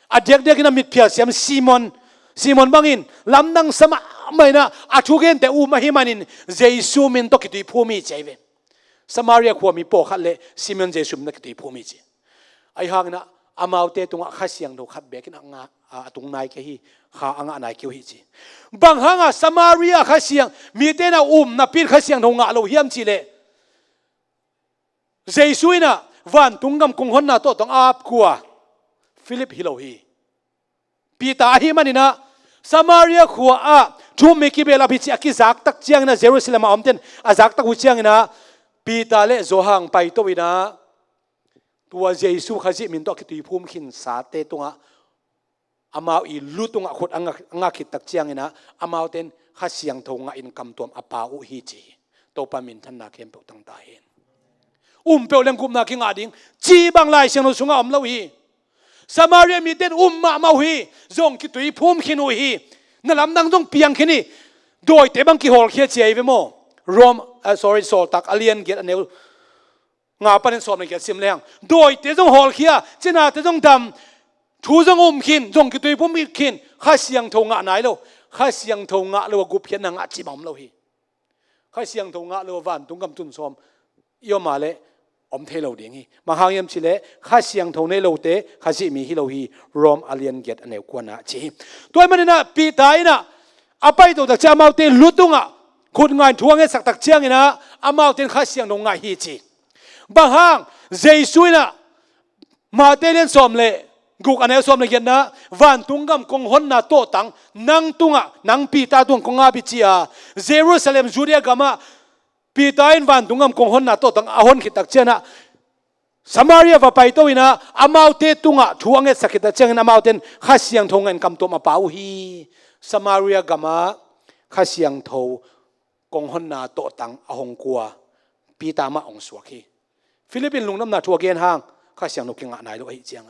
adek dekina mit phia siam Simon bangin lamdang sama maina athugen te u mahimanin Jesu min to kitui phumi cheve Samaria khwami po khatle Simon Jesu min kitui phumi che ai hangna amaute tunga khasiang do khat bekin anga atung nai ke hi kha anga nai ke hi chi bang hanga Samaria khasiang mi te na na pir khasiang do nga lo hiam chi le Jesu ina van tungam kong hon na to tong ap kuwa Philip hilohi pita hi manina Samaria khuwa a thu me ki bela bichi aki zak tak chiang na Jerusalem amten a zak tak hu chiang na ปีตาเลโซหังไปตัวนะตัวเยซูขจิมินตัวคิดตุยพุ่มขินสาเตตุงะอามาอีลุตุงะขดอังคิดตักเจียงนะอามาเต็นข้าเสียงทงอินคำตัวอปาอุฮิจีตัวปามินทันนาเข้มเปตั้งตาเห็นเปลวเลงกุมนาคิงอาดิงจีบางลายเสียงเราสุงอมเลวีสมาเรียมีเต็นมาฮีจงคิดตุยพุ่มขินอุฮีนั่นลำดังจงเปียงขินีโดยเตบังกิฮอลเขียเจียเวโมรวมsorry โซตักอเลียนเกียรเนวงาปนิสอมในเกียรซิมเลียงโดยเตจงฮอลเขียเจนาเตจงดำทูจงขินจงกิตุยพุ่มขินข้าเสียงทงะไหนโลข้าเสียงทงะโลกุบเพียนนางะจีบอมโลฮีข้าเสียงทงะโลวันตุงกำตุนซอมยอมมาเลอมเทโลเดียงฮีมาหางยมชิเลข้าเสียงทงในโลเตข้าจิมีฮิโลฮีรวมอเลียนเกียรเนวกวนนะจีตัวมันนะปีตายนะอาไปตัวตะจามาเตลุตุงะคุณงานทวงให้สักตักเชียงนะอามาเตนข้าเสียงนงไงฮีจีบางห้างเจสุยนะมาเตเลนสอมเลกุกอันนี้สอมเลกันนะวันตุงกำกงหนนาโตตังนังตุงะนังปีตาตุงกงอาบิจีอาเยรูซาเล็มจูเดียกามาปีตาอินวันตุงกำกงหนนาโตตังอาหนขิดตักเชียนะสมาเรียว่าไปตัววินะอามาเตตุงะทวงให้สักตักเชียงอามาเตนข้าเสียงทงเงินกำตัวมาเป่าฮีสมาเรียกามาข้าเสียงโทกงหนนาโตตังอหงกัวปีตามาองสวกีฟิลิปปินส์ลุงน้ำนาทัวเกนห้างข้าเสียงนกยังไหนลูกไอ้เจียง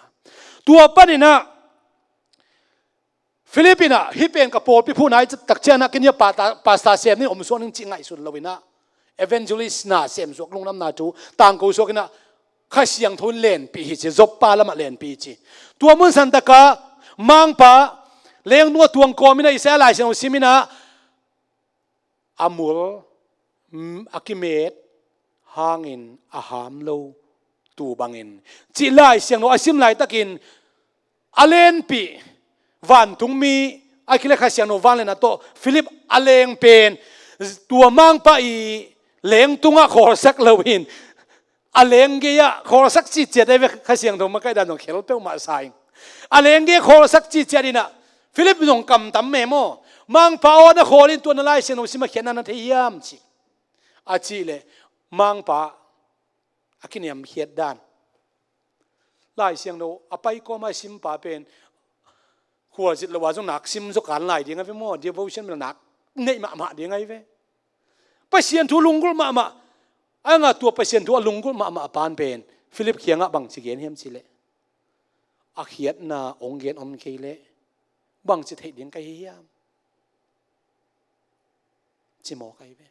ตัวปั้นนี่นะฟิลิปปินส์ฮิปเองกับโปรพี่ผู้ไหนจะตักเชียนะกินยาปาสตาเซมนี่อมส่วนนึงจริงไงสุดเลยนะเอเวนจูลิสนาเซมสวกลุงน้ำนาจูต่างกูสวกนะข้าเสียงทุนเลนปีจีจบปาละมาเลนปีจีตัวมุนสันตะกามังปะเลี้ยงนัวตัวงโกมินะอิสราเอลเซนซิมินะอามูลอากิเมตหางอินอาหามโลตูบังอินจีไลเสียงโนอาซิมไลตะกินอาเลนปีวันทุงมีอาคิเลข้าเสียงโนวันเลนะโตฟิลิปอาเลงเป็นตัวมังปะอีเลงตุงะขอสักเลวินอาเลงเกียขอสักจีเจได้เวข้าเสียงโนมาใกล้ดันโนเขลเปวมาสายอาเลงเกียขอสักจีเจดีนะฟิลิปนงกำตั้มเมโมมังปาอนะขอลินตัวนั่นไล่เสียงโนสิมาเขียนนั่นเทียมจีอาจีเลมังปะอากินยามเขียดด้านไล่เสียงโนอาไปก็มาซิมปะเป็นขัวจิตละว่าจงหนักซิมสุการไล่ดีไงพี่โม่เดี๋ยวผู้เชี่ยวมันหนักเนี่ยมาดีไงเว้ไปเสียนทุลุงกุลมาไอ้งาตัวไปเสียนทุลุงกุลมาปานเป็นฟิลิปเขียงบังสิเกนเฮียมสิเลอาเขียดนาองเกนอมเคเลบังจิตให้เดียงไกเฮียมจิโมไกเว้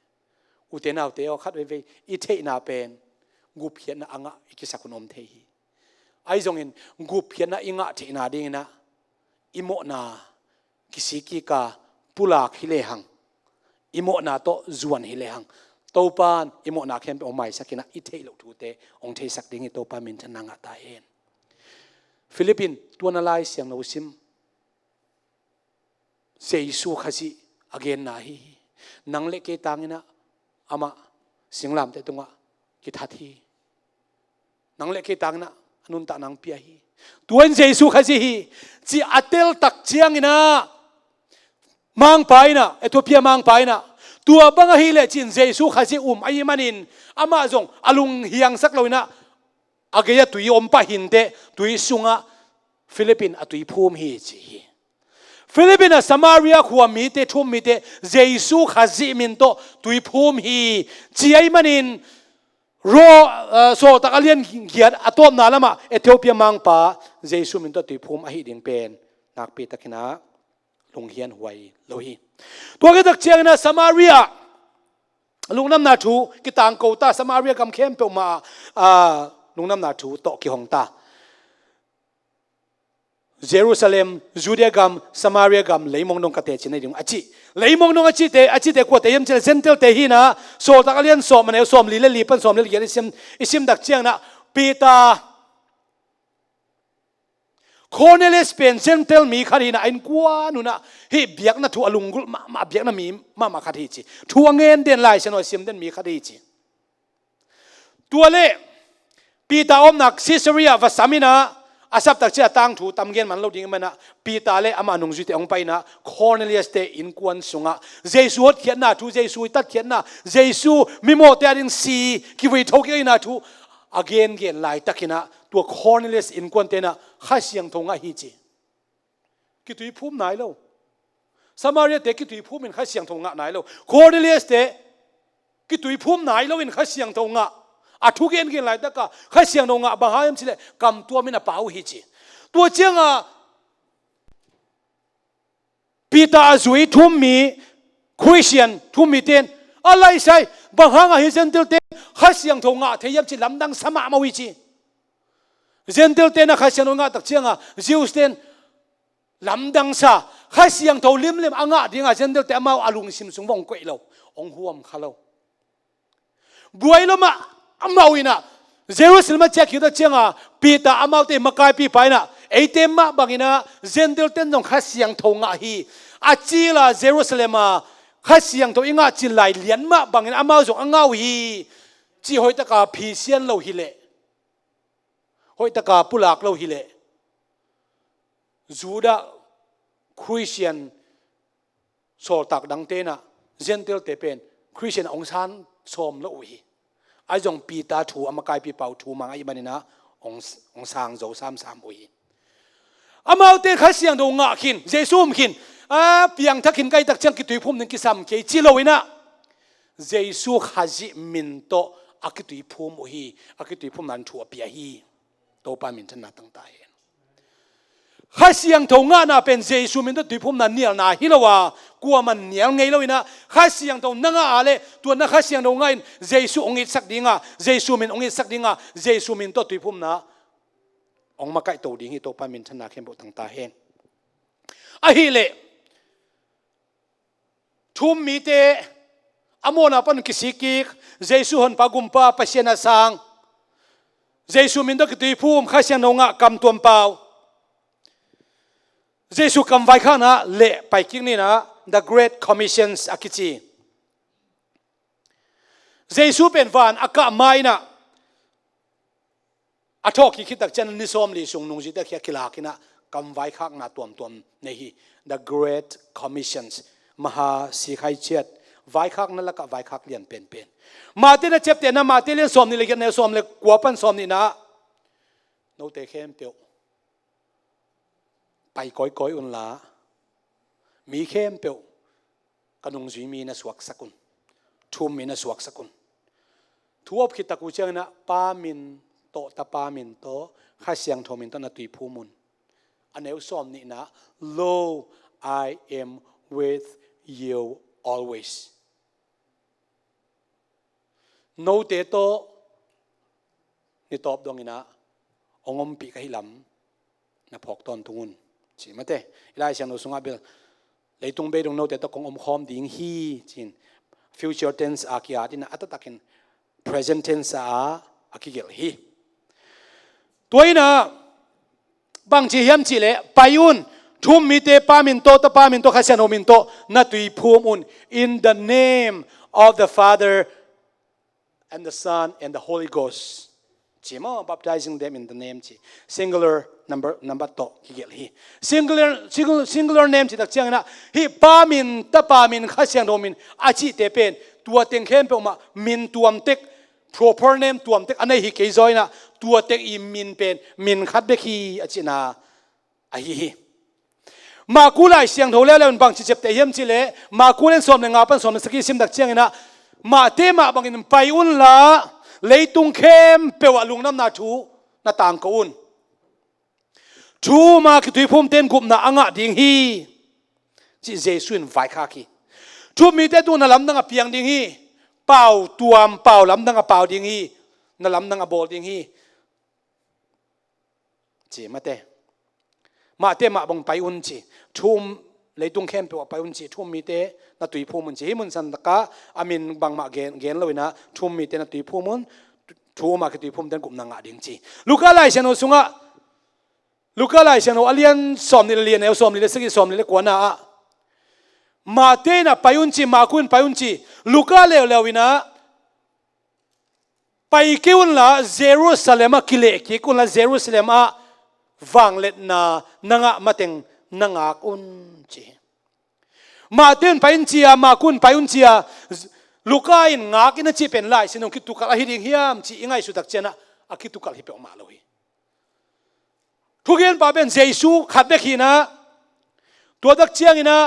อุเทนเอาเตอคัดไว้เว้อีเทนาเป็นกูเพียนนะอ่างอิกิสักคนอมเทฮีไอ้จงเห็นกูเพียนนะอิงะเทนาดิ่งนะอิโมนากิสิกิกาปุลาฮิเลหังอิโมนาโตจวนฮิเลหังโตปานอิโมนาเข้มเป็นองค์ใหม่สักนะอิเทลทูเตองเทสักดิ่งโตปานมินทนังอัตตาเองฟิลิปปินส์ตัวนาลายเสียงเราซิมเซยิสูขจิอเกนนาฮีนังเล็กเกตังนะอามาสิงลามแต่ตรงว่ากิทัดฮีนังเล็กเกตังนะอนุนตานังเปียฮีตัวเยซูขจิฮีจีอัตเตลตักเจียงนะมังไปนะเอตัวเปียมังไปนะตัวบังฮีเลจินเยซูขจิไอมันอินอามาจงอลุงเฮียงสักเลยนะอาเกียตุยอมปะหินเตตุยสุงะฟิลิปปินส์ตุยพูมฮีจีฟิลิปปินส์สมาเรียขวามีเตทุ่มมีเตเยซูขจิมินโตตุยพูมฮีจีไอมันอินโรโซตักเลียนเกียรอตอมนาละมาเอธิโอเปียมังปาเยซูมินโตตุยพูมอหิดิงเป็นนักปีตะกินะลงเฮียนหวยโลฮีตัวกิตักเชียงนะสมาเรียลุงน้ำนาทูกิตังโกตาสมาเรียกำเข้มเปมาลุงน้ำนาทูโตกิฮงตาเยรูซาเล็มจูเดียกัมสมาเรียกัมเลยมองนงกเตจินในดิ่งอจิเลยมองนงอจิเตกวดเตยมเจลเซนเทลเตฮีนะโซตักเลียนสอมมันเอสอมลีเลลีปันสอมลีเลลีอิซิมดักเจียงนะปีตาโคเนเลสเป็นเซนเทลมีคดีนะอินกัวนุนะฮิเบียกนะทัวลุงกุมาเบียกนะมีมาคดีจีทัวเงินเดินไล่เชนอซิมเดินมีคดีจีตัวเล่ปีตาอมนักซิสเรียวาสามินะ อาศับตักเจ้าตั้งถูตำเงินมันเราดิ้งมันนะปีตาเล่อามานุงจุดองไปนะคอร์เนเลียสเตอินกวนสุงะเยซูเขียนนะทูเยซูตัดเขียนนะเยซูมิโมเตอรินซีกิวิทอกเองนะทูagain เกนไล่ตักนะตัวคอร์เนเลียสอินกวนเตนะข้าเสียงทงะฮิจิกิตุยพุ่มไหนแล้วสมาเรียเตกิตุยพุ่มเป็นข้าเสียงทงะไหนแล้วคอร์เนเลียสเตกิตุยพุ่มไหนแล้วเป็นข้าเสียงทงะอาทุกเอ็นกินหลายตะกะข้าเสียงนงะบางหายมสิเลกำตัวมินาเป่าฮิจิตัวเจียงอ่ะปีตาจุยทุ่มมีคริสเตียนทุ่มมีเต็นอะไรใช่บางหางอ่ะฮิเซนเตลเต็นข้าเสียงทงะเทียบจิลำดังสมามาวิจิเซนเตลเต็นนะข้าเสียงนงะตักเจียงอ่ะจิวสเต็นลำดังซาข้าเสียงทลิมอ่างะดิ้งอ่ะเซนเตลเต็นมาอาลุงซิมสุงวงกุยเราองหัวมข้าเราบวยเรามาอามาวินะเยรูซาเล็มเช็คอยู่ตัวเชียงอ่ะปีตาอามาเตมากายปีไปนะไอเตมมาบางอินะเจนเดลเตนจงข้าเสียงทงอ่ะฮีอาจีละเยรูซาเล็มอ่ะข้าเสียงทงอิงอ่ะจีไหลเลียนมาบางอินะอามาจงอ่างเอาฮีจีหอยตะกาพีเซียนเราฮิเลหอยตะกาปุลักเราฮิเลจูดาคริสเตียนโซตักดังเตนะเจนเดลเตเป็นคริสเตียนองค์ชันสมเราฮีไอ้จงปีตาถูอามากายปีเป่าถูมังไอ้บันนะองสางโจสามอุยอามาเตะข้าเสียงดงงะขินเยซูมขินเพียงทักขินไก่ตักเชียงกิตุยพุ่มหนึ่งกิสามเกจิโลวินะเยซูข้าจิมินโตอากิตุยพุ่มอุยอากิตุยพุ่มนั้นถูอเปียฮีโตปามินทนาตั้งตายข้าเสียงทงงะน่ะเป็นเยซูมินโตตุยพุ่มนั้นเนี่ยนาฮิโลวากลัวมันเหนียวไงแล้ววินะข้าเสียงตรงนั่งอะไรตัวนั่งข้าเสียงตรงไงเยซูองค์อิสักดิ้งอ่ะเยซูมินองค์อิสักดิ้งอ่ะเยซูมินโตตุยพุ่มนะองมาไก่ตัวดิ้งที่ตัวปามินธนาเข้มบุตั้งตาเฮงอะฮิเลทุ่มมีเตอโมนาปันกิสิกิกเยซูหันปากุมปาปัสเยนาสังเยซูมินโตกิตุยพุ่มข้าเสียงตรงอ่ะกำตัวเปล่าเยซูคำไว้ข้างนะเละไปกิ้งนี่นะ the great commissions อากิจีเยซูเป็นวันอากาไม่นะอาทอกิคิดตักเจนนิสอมลิสุงนุงจิตะเขียกิลากินะคำไว้ข้างนะตัวนี่ the great commissions มหาสิขัยเจ็ดไว้ข้างนั่นละก็ไว้ข้างเลียนเป็นมาที่นั่นเจ็บเตียนะมาที่เลียนสอมนี่เลยกันเนสอมเลยกลัวปั้นสอมนี่นะโนเตเข้มเปียวไปก้อยอุนลามีเข้มเปียวกนุงจุยมีนะสวกสกุลทุ่มมีนะสวกสกุลทั่วคิดตะกูเชียงนะปามินโตตะปามินโตข้าเสียงทมินโตนะตุยภูมุนอันนี้สอมนี่นะ Lo I am with you always โนเตโตนี่ตอบดวงนี่นะองมปีกให้ลำนะพอกตอนทุนสิมาเตะไล่เสียงเราสงบเบลเลยตรงเบลตรงโน้ตแต่ต้องคอมดิ้งฮีจิน future tense อากิอาดินะอัตตะกิน present tense อากิเกลฮีตัวนี้นะบางทีเฮียมจีเล่ไปยุนทุ่มมีเตปามินโตตะปามินโตข้าเสียงโนมินโตนัตุยภูมุน in the name of the Father and the Son and the Holy Ghost Chima baptizing them in the name chi singular number to kigel hi singular name chi tak chiang na hi pamin ta pamin kha siang domin achi te pen tua teng khem pe ma min tuam tek proper name tuam tek anai hi ke joina tua tek I min pen min khat be khi achi na a hi ma kulai siang tho le le bang chi chep te yem chi le ma kulen som le nga pan som saki sim tak chiang na ma te ma bangin pai un la lấy tung khem pewa lung nam na thu na tang ko un thu ma ki tui phum ten gup na anga ding hi chi jesu in vai kha ki thu mi te tu na lam na piang ding hi pau tuam pau lam na pau ding hi na lam na bol ding hi chi ma te ma bong pai un chi thum lấy tung khem pewa pai un chi thum mi te na tui phum mun chi mun san ka amin bang ma gen loina thum mi te na tui phum mun thu ma ki tui phum ten kum na nga ding chi luka lai seno sunga luka lai seno alian som ni lian el som ni le sagi som ni le kwana ma te na payun chi ma kun payun chi luka le lewina pai keun la Jerusalem ki le ki kun la Jerusalem a วางเล็ดนานังะมาเต็งนังากอุนจีมาเต้นไปอินเจียมากุนไปอุนเจียลูกอินงากินจีเป็นไล่สินองคิดตุกัลฮิดิงเฮียมจีง่ายสุดตักเจนะอาคิดตุกัลฮิเปอมาเลยทุกเย็นป้าเป็นเจสูขัดเบกีนะตัวดักเจียงนะ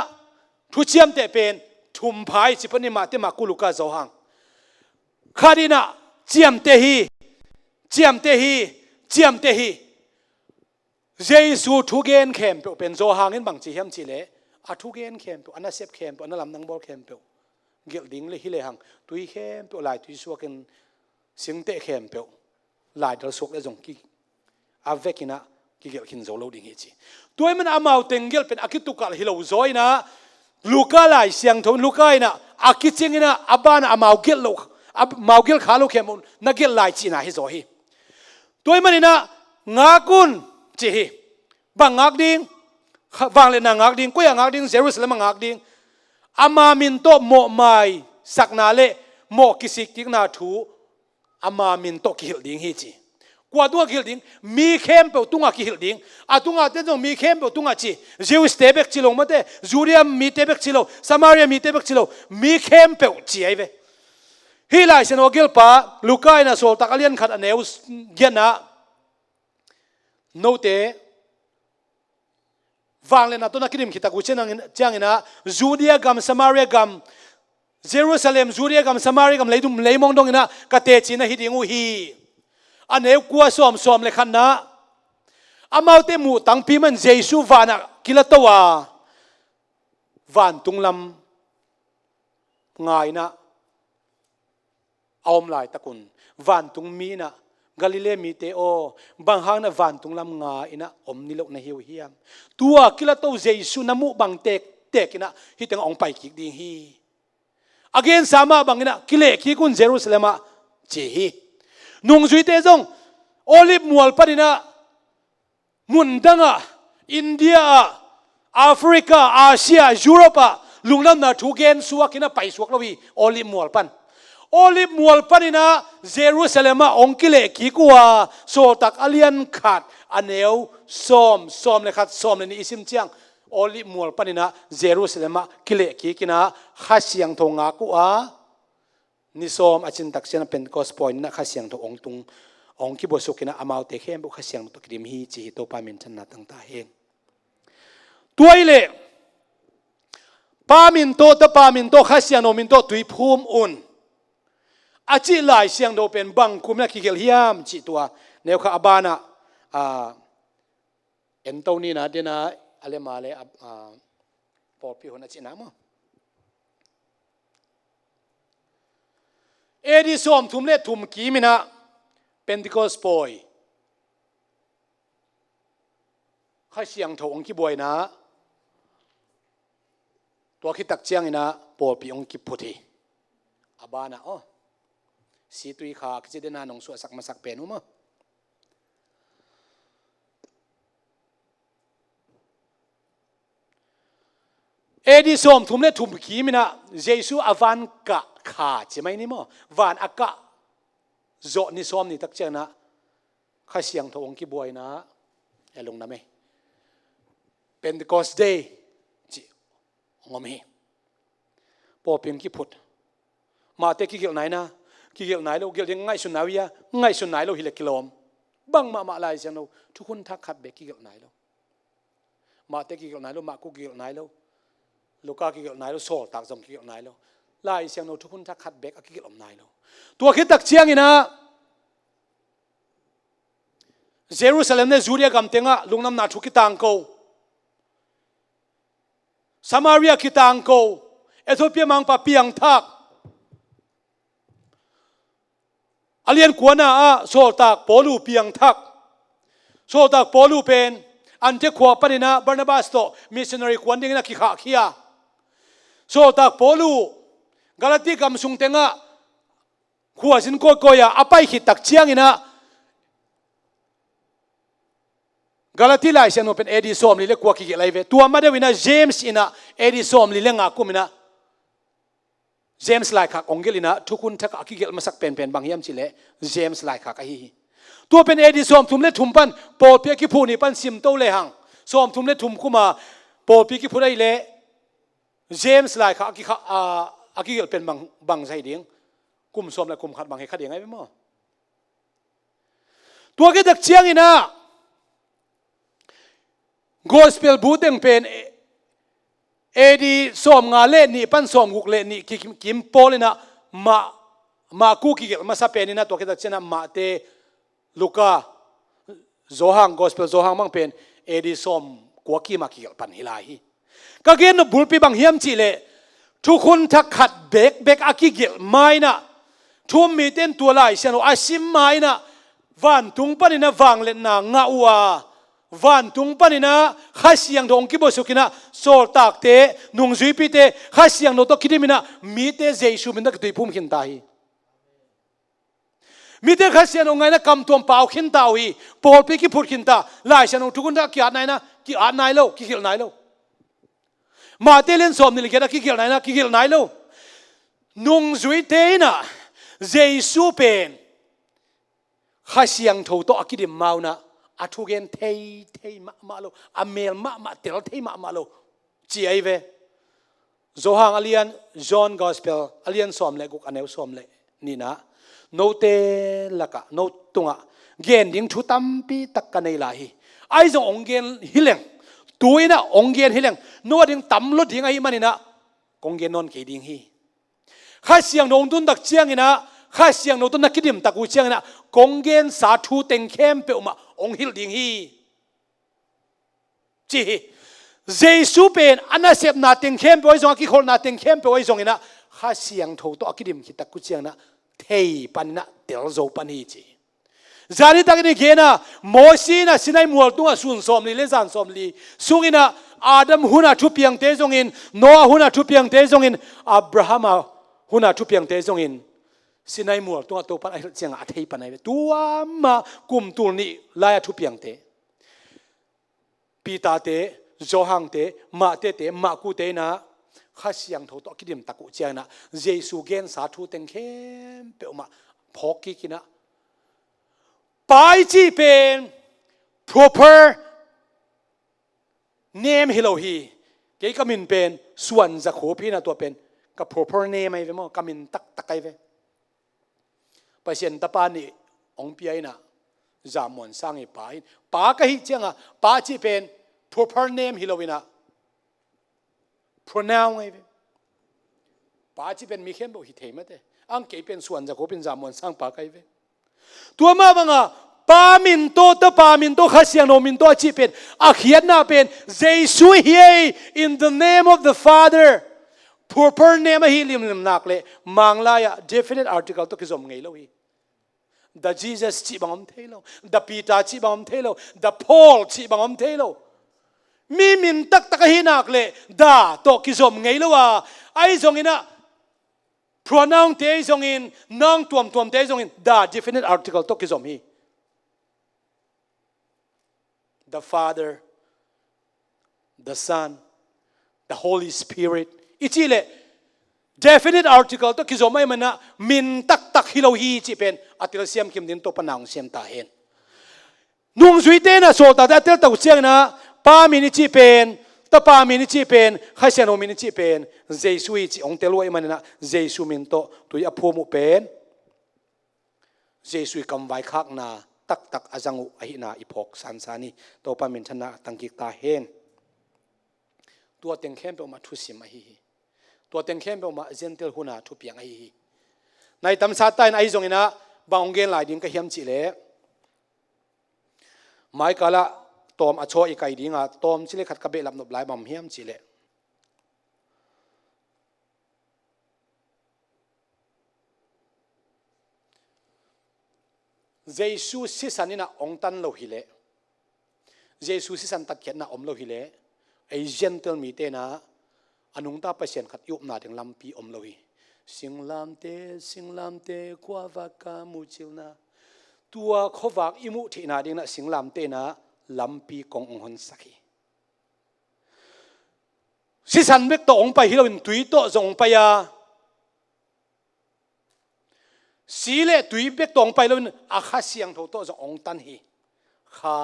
ทุเจียมเตเป็นทุ่มพายจิปนิมาเตมากุลูกาโจหังขาดีนะเจียมเตฮีเจียมเตฮีเจียมเตฮีเจสูทุกเย็นเข้มเป็นโจหังเห็นบางจีเฮียมจีเล่อาทุกเย็นเข้มอันนั้นเซฟเข้มอันนั้นลำนังบอลเข้มเกี่ยวดิ้งเลยฮิเลหังตุยเข้มลายตุยสัวกันเสียงเตะเข้มลายดลสุกเลยจงกิอาเวกินะกิเกี่ยวขินโจโลดิ้งเฮจีตัวมันอามาเต็งเกี่ยวเป็นอากิตุกัลฮิโลโจยนะลูกาลายเสียงทนลูกานะอากิจิงนะอาบานอามาเกี่ยวโลมาเกี่ยวขาโลเข้มนักเกี่ยวลายจีน่าฮิโจฮีตัวมันนะงากุนจีฮีบางงากดิ้งวางเลยนางากดิ้งก็ยังงากดิ้งเยรูซาเล็มงากดิ้งอามามินโตโมไม่สักนาเล่โมกิสิกิกนาทูอามามินโตกิฮิลดิ้งฮีจีกว่าตัวกิฮิลดิ้งมีเข้มเปล่าตัวกิฮิลดิ้งอาตัวเต้นจงมีเข้มเปล่าตัวจีเจวิสเตเบกจิโลมาเตจูเรียมีเตเบกจิโลซามารียมีเตเบกจิโลมีเข้มเปล่าจีไอเวฮีไลเซนโอเกลปาลูกายนาโซลตักเลียนขัดอันเอวเกียนะโนเตวางเลยนะตัวนักกิมขิตากุเชนังจ้างนะจูเดียกัมสมาเรียกัมเยรูซาเล็มจูเดียกัมสมาเรียกัมเลยดุมเลยมองตรงนะกะเตจินะฮิดิงูฮีอันเอวกัวซ้อมเลยขันนะอามาเตมูตั้งปีมันเจสูวานะกิลตัววานตุงลำง่ายนะเอาหลายตะกุนวานตุงมีนะกาลิเลมีเตโอบางห้างนะวานตุงลำงาอินะอมนิลกนะฮิวเฮียมตัวกิลตัวเจสูน้ำมูบางเตกนะฮิตังองไปกิกดีฮีagain sama bang ina kile ki kun Jerusalem a chi hi nung zui te jong olive mual panina mundanga India Africa Asia Europe lunglam na thugen suwa kina pai suak lowi olive mual panina Jerusalem a ong kile ki kuwa so tak alian khat aneu som le khat som le ni isim chiang oli mual panina Jerusalem kile ki kina khasiang thonga ku a nisom achin taksena Pentecost point na khasiang tho ong ki bosukina amau te khem bu khasiang to krim hi chi to pamin chan na tang ta heng tuile pamin to khasiang no min to tui phum un achi lai siang do pen bang kumna ki gel hiam chi tua neu kha abana entoni na dena ale male por pi hona china mo edi som thumle thum ki mina Pentecost boy kha siang tho ong ki boy na to ki tak chiang ina por pi ong ki phuthi abana si tui kha ki dena nong su sak masak penu mo edi som thumle thum ki mina Jesu avan ka kha chimai ni mo van aka zo ni som ni tak chena kha siang thong ki boy na elong na me Pentecost day chi ngomi popin ki phut ma te ki gel nai na ki gel nai lo gel ding ngai sun nai lo hile kilom bang ma lai siang lo thukun thak khat be ki gel nai lo ma te ki gel nai lo ma ku gel nai loลูกากิเกลนายเราโซ่ตักจงกิเกลนายเราไล่เสียงเราทุกคนทักขัดเบกกิเกลอมนายเราตัวคิดตักเชียงอีนะเยรูซาเล็มเนี่ยจูเรียกำเตงะลุงน้ำนาทุกิตังโกซามารียกิตังโกเอธิโอเปียมังปะเปียงทักอาเลียนกวนน่ะโซ่ตักปอลูเปียงทักโซ่ตักปอลูเป็นอันเจ้าขวบปนินะบาร์นาบาสโตมิชชันนารีกวนดิ้งนักขี้ขาขี้ยาโซตักโปลูกาลาติกำสุงเตงะขวสินโกโกยาอภัยขิดตักเชียงอินะกาลาติไลเซนโอเป็นเอดิสอมลิเลกวากิเกไลเวตัวมาเดวินะเจมส์อินะเอดิสอมลิเลงากุมินะเจมส์ไลคักองเกลินะทุกคนทักกิเกลมาสักเป็นบางยามชิเลเจมส์ไลคักไอฮีตัวเป็นเอดิสอมทุมเลทุมปัน ปอเปียกิพูนี่ปันซิมโตเลยหังสอมทุมเลทุมคุมาปอเปียกิพูได้เลยเจมส์ไลค่ะอากิเกลเป็นบางใจเดียงกุมสอมและกุมขัดบางให้ขัดยังไงไม่มั่วตัวกิจเชียงอีน่ะ gospel บูเต็งเป็นเอดีสอมงาเล่นี่ปันสอมกุกเล่นี่กิมโปเลยนะมากูกิเกลมาซาเป็นนี่นะตัวกิจเชียงนะมาเตลูกาโจฮัง gospel โจฮังมังเป็นเอดีสอมกัวกีมากิเกลปันฮิลาฮีก็เกณฑ์บุลปีบางเฮียมจีเล่ทุกคนทักขัดเบกอากิเกลไม่นะทุ่มมีเต้นตัวลายเชนอาชิมไม่นะวันตุงปนินะวังเล่นนางาวัววันตุงปนินะข้าเสียงดงกิบสุกินะโซลตักเตนุงจุยปีเตข้าเสียงโนตคิดมินะมีเตเจสุมินะกตุยพุ่มขินตาฮีมีเตข้าเสียงงไงนะกำตัวเปล่าขินตาฮีปอลปีกิพูดขินตาลายเชนทุกคนทักกิอาดไหนนะกิอาดไหนโลกิเกลไหนโลมาเตเลนสอมนี่เลยนะกิเกลไหนนะกิเกลไหนโลนุงจุยเตนะเจสุเป็นข้าเสียงทูโตอากิดิมมานะอาทุเกนเทมาโลอเมลมาเตลเทมาโลจีไอเวโจฮังอเลียนจอห์นกอสเปลอเลียนสอมเลกุกอันเอวสอมเลนี่นะโนเตละกะโนตุงะเกนดิ้งชุตัมปีตักกันในลาฮีไอจงองเกนฮิเลงตัวนี้นะองเกนฮิเลงโนดิ้งตั้มลุดดิ้งไอมันนี่นะองเกนนอนเกดิ้งฮีข้าเสียงโนตุนตักเชียงนี่นะข้าเสียงโนตุนนักกิดิมตักกูเชียงนี่นะกงเกนสาธุเต็งเข้มเปอมาองฮิลดิ้งฮีจีเจสุเป็นอันนั้นเสพนาเต็งเข้มไปไว้จงกิคนนาเต็งเข้มไปไว้จงนี่นะข้าเสียงทูโตอากิดิมคิดตักกูเชียงนะเทปันนะเตลโจปันฮีจีจาริตักนี่เกนะโมซีนะสินัยมัวตัวสุนสอมลีเลซันสอมลีสุงินะอาดัมหุนาทุเปียงเตจงอินโนอาหุนาทุเปียงเตจงอินอับราฮัมหุนาทุเปียงเตจงอินสินัยมัวตัวปันไอเจียงอาเทปันไอตัวมากุมตุลนี่ลายทุเปียงเตปีตาเตโจฮังเตมาเตมากูเตนะข้าเสียงทูโตกิดิมตักกูเจียงนะเยซูเกนสาธุเต็งเข้มเปอมาพอกิกินะไปจีเป็น proper name ฮิโลฮีเกี่ยก็มินเป็นส่วนจะขอพี่นะตัวเป็นกับ proper name ไอ้เว้ยมั้งก็มินตักไอ้เว้ยไปเสียนตะปานี่องปีไอ้น่ะจามวนสร้างไอ้ป้าก็ฮิเจียงอ่ะป้าจีเป็น proper name ฮิโลวินะ pronoun ไอ้เว้ยป้าจีเป็นมีเข้มบอกฮิเทมั้ยเต้อังเกี่ยเป็นส่วนจะขอเป็นจามวนสร้างป้าก็ไอ้เว้ยตัวมาบังอ่ะปามินโตตปามินโตข้าเสียงโนมินโตจีเป็นอาเขียนน่าเป็นเจสุเฮีย in the name of the Father proper name ฮิลิมนักเลยมังลายะ definite article ตัวกิจอมไงล่ะวี the Jesus จีบังอมเทโล the Peter จีบังอมเทโล the Paul จีบังอมเทโลมีมินตักหินักเลยด่าตัวกิจอมไงล่ะวะไอ้ทรงอินะpronoun เตยทรงอินน้องตัวมเตยทรงอินด่า definite article ตัวกิจอมฮีthe Father, the Son, the Holy Spirit. Ichi le definite article to kizomay mana min tak hilaw hi chi pen atil siam kim din to panang siam ta hen. Nung zuite na so ta atil ta usiang na pa mini chi pen ta pa mini chi pen khasiano mini chi pen Jesu chi ong telo ay manana Jesu min to tuy aphomu pen Jesu kam vai khak na tak azangu ahina ipok sansani to pa min thana tangkik ta hen tua teng khem pe ma thusim hi tua teng khem pe ma gentle huna thu piang hi nai tam sa ta ai zong ina baungen lai ding ka hiam chi le mai kala tom acho i kai dinga tom chile khat ka be lam nop lai bam hiam chi le Jesu sisanina ongtan lo hile Jesu sisan takyan na om lo hile ay gentle mi te na anung ta pasien khat yup na ding lampi om lo hi singlam te kwa vaka muchil na tua khowak imu thi na ding na singlam te na lampi kong onghon sakhi sisan bek to ong pa hilawin tui to zong pa ya Sile tui bek tong pai lon akha siang tho to ong tan hi ข้า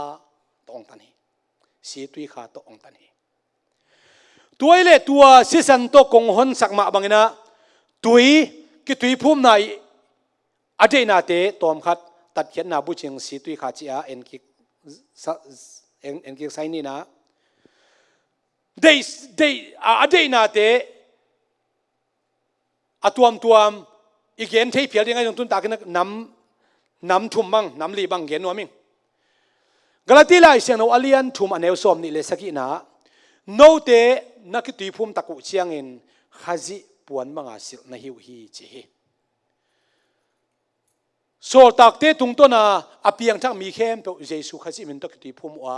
ตองตันฮีสีตุยข้าตองตันฮีตัวเล่ตัวสิสันโตกงหนสักมาบังนะตุยกิตุยพุ่มนายอดีนาเตตอมขัดตัดเขียนนาบุจิงสีตุยข้าจีอาเอ็นกิไซนี่นะได้อดีนาเตอตัวมอีกเห็นที่เพียรยังไงตรงตุนตากันน้ำทุ่มบังน้ำลีบังเห็นว่ามิงกลาติลายเสียงเราอเลียนทุ่มอันเอวสมนี่เลยสักกี่นะโนเตนักตุยพุ่มตะกุเชียงอินข้าจิปวนมังอาศิลนะฮิวฮีจีโซตักเตตุงต้นอาเปียงทั้งมีเข้มเป็นเยซูข้าจิมินตะกุตุยพุ่มว่า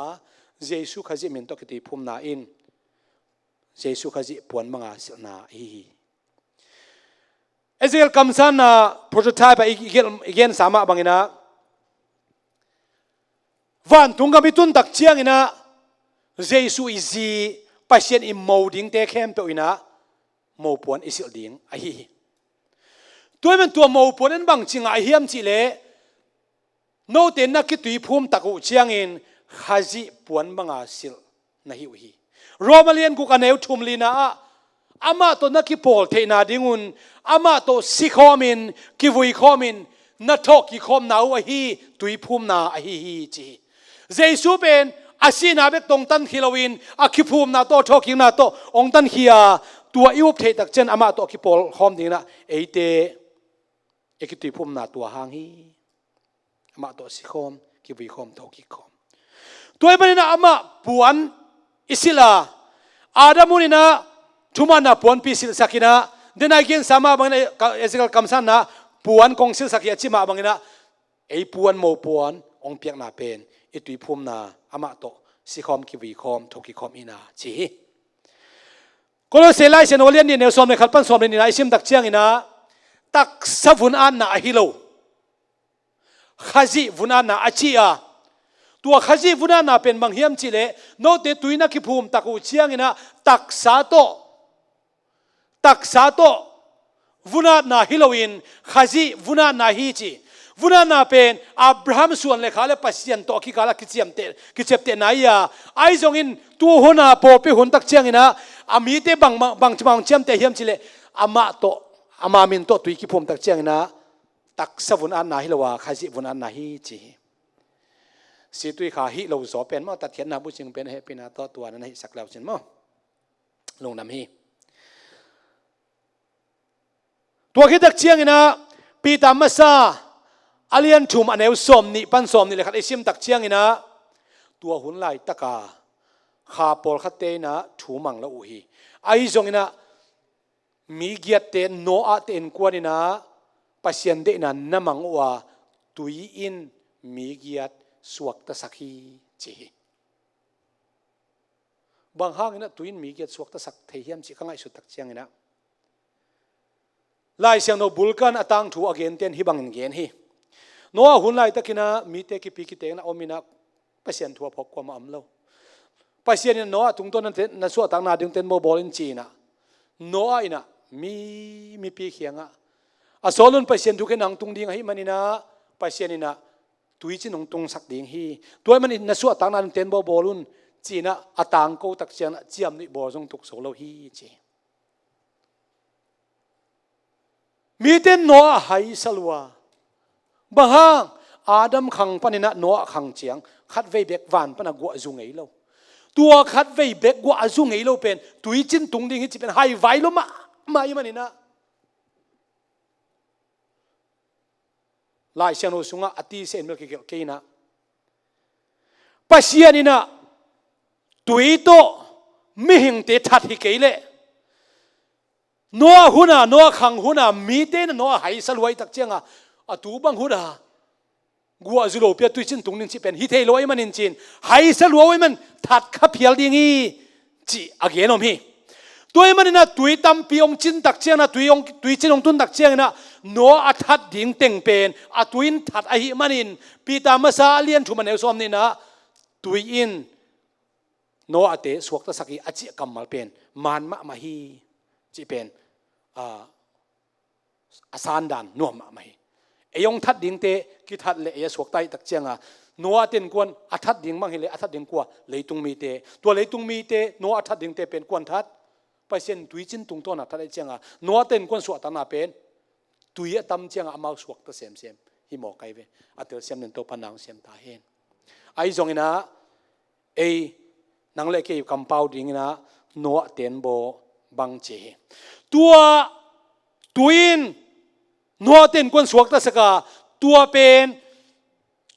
เยซูข้าจิมินตะกุตุยพุ่มนาอินเยซูข้าจิปวนมังอาศิลนาฮีเอเซลคำสั่งนะโปรโตไทป์อีกเกนสามารถบังอินะวันทุงกับมิตุนตักเชียงอินะเยซูอิซีปัจเจกอิมโมดิ้งเตะเข้มเปอินะโมปวนอิสิลดิ้งไอฮีตัวมันตัวโมปวนนั้นบางจริงไอเฮียมจิเลโนเตนนักกิตุยพุ่มตักอุเชียงอินข้าจิปวนบังอาศิลนะฮิวฮีโรมาเลียนกูกันเอวทุมลีนะอามาตัวนักกิโพลเทนาดิ้งุนอามาตัวสิคอมินกิวุยคอมินนัทอกกิคอมนาวะฮีตุยพุ่มนาไอฮีจีเยซูเป็นอาศีนาเบกตงตันฮิโลวินอาคิภูมินาโตทอกินาโตองตันฮิอาตัวอิวเพตักเจนอามาโตคิปอลคอมดีนะเอเตเอกิตุยภูมินาตัวหางฮีอามาโตสิคอมกิวิคอมโตกิคอมตัวมันนะอามาปวนอิสิลาอาดามุนินะทุมานะปวนพิสิลสักินะเดนไอเกนสามาบังนะเอสิกลคำสันนะปวนกงสิลสักิจิมาบังนะไอปวนโมปวนองเปียกนาเป็นอิตุยพุ่มนาอามาโตสิคอมกิวีคอมทกิคอมอินาจีก็เลยเสลายเซนโอเลียนนี่เนลซอมในขัดปั้นซอมในนี่นะอิซิมตักเชียงอินะตักสับุนอันนาฮิโลข้าจิบุนอันนาอาชีอาตัวข้าจิบุนอันนาเป็นบางเฮียมจิเลโนเตตุยนักกิภูมิตักอุเชียงอินะตักสาโตบุนอันนาฮิโลอินข้าจิบุนอันนาฮิจีวุนานาเป็นอับราฮัมส่วนเลขาเลปัสยันโตกิกาลกิเจมเตนายาไอจงอินตัวหัวหน้าโปไปหุ่นตักเชียงอินะอามีเตบางเชียมเตเฮียมจิเลอามาโตอามามินโตตุยกิพมตักเชียงอินะตักสวุนอันนาฮิลวาข้าจิวุนอันนาฮิจีสิตุยข้าฮิโลโซเป็นมาตัดเทียนนาบุจิงเป็นเฮปินาโตตัวนั้นให้สักแล้วจินมั้งลงนำฮีตัวคิดตักเชียงอินะปีตามมาซาอาเลียนชุมอันเอวสมนี่ปันสมนี่เลยครับไอซิมตักเชียงอินะตัวหุ่นไหลตะกาข้าปอลขัดเตนะถูมังละอุฮีไอจงอินะมีเกียรติเตนโนอาเตนกวนอินะปัสยันเดนันน้ำมังว่าตุยอินมีเกียรติสวกตะสักฮีจีบางห้างอินะตุยอินมีเกียรติสวกตะสักเทียมจีข้างไอสุดตักเชียงอินะไล่เสียงโนบุลกันอตังถูอเกนเตนฮิบังเกนฮีโน้หุ่นไล่ตะกินะมีเตกิปีกิเตงนะอมินะปัสยันทัวพกความอัมโลปัสยันเนี่ยโน้ตุงต้นนั้นส่วนต่างนาดึงเต้นโมบอลินจีนะโน้อินะมีปีเขียงอ่ะอสอลุนปัสยันทุกข์นังตุงดิ่งให้มันนี่นะปัสยันนี่นะตุยจินงตุงสักดิ่งฮีตัวมันนั้นส่วนต่างนาดึงเต้นโมบอลุนจีนะอตังโกตักเชียนเจียมนี่บอจงตุกโซโลฮีจีมีเต้นโน้ไฮสลัวบางห้างอาดัมขังปนินะโนอขังเจียงคัดเวเบกวันปนกัวจุงไงโลตัวคัดเวเบกกัวจุงไงโลเป็นตุยจินตุงดิ่งที่เป็นไฮไวโลมาอย่างนี้นะลายเชนโอสุงะอติเซนเมลกิเกนะปัสยานี่นะตุยโตไม่หิงเตทัดฮิเกเลโนหุนาโนขังหุนามีเตนโนไฮสลวยตักเจียงอะตูบังหุนากัวจุโลเปียตุยจินตุงนินจิเป็นฮิเทโลไอมันนินจินไฮสลวยมันทัดขับเพียลดิ่งอีจีอาเกนอมฮีตัวมันนะตุยตั้มปีองจินตักเจียงนะตุยจินองตุนตักเจียงนะโนอัทัดดิ่งเต็งเป็นอะตุยนทัดไอฮิมันนินปีตามาซาเลียนทุมันเอลซอมนี่นะตุยอินโนอาเตสวกตะสักีอจิกัมมัลเป็นมันมาฮีจีเป็นอาซานดันนัวมาฮีเอยงทัดดิ่งเตกิทัดเลเอสวกไตตักเจียง นัวเต็นกวนอัฐดิ่งมังเฮเลอัฐดิ่งกว่าเลยตุงมีเตตัวเลยตุงมีเตนัวอัฐดิ่งเตเป็นกวนทัดไปเส้นตุยจินตุงต้นอัฐได้เจียงอ่ะนัวเต็นกวนสวดตานาเป็นตุยตำเจียงอ่ะมาสวกตะเสียมฮิหมอกไกเวอัตเตอร์เสียมเนนโตปันนังเสียมตาเห็นไอ้จงอินะนังเล็กเกี่ยวกับเป้าดิ่งนะนัวเต็นโบบังเจตัวตุยนนัวเต็นกวนสวกตะสกาตัวเป็น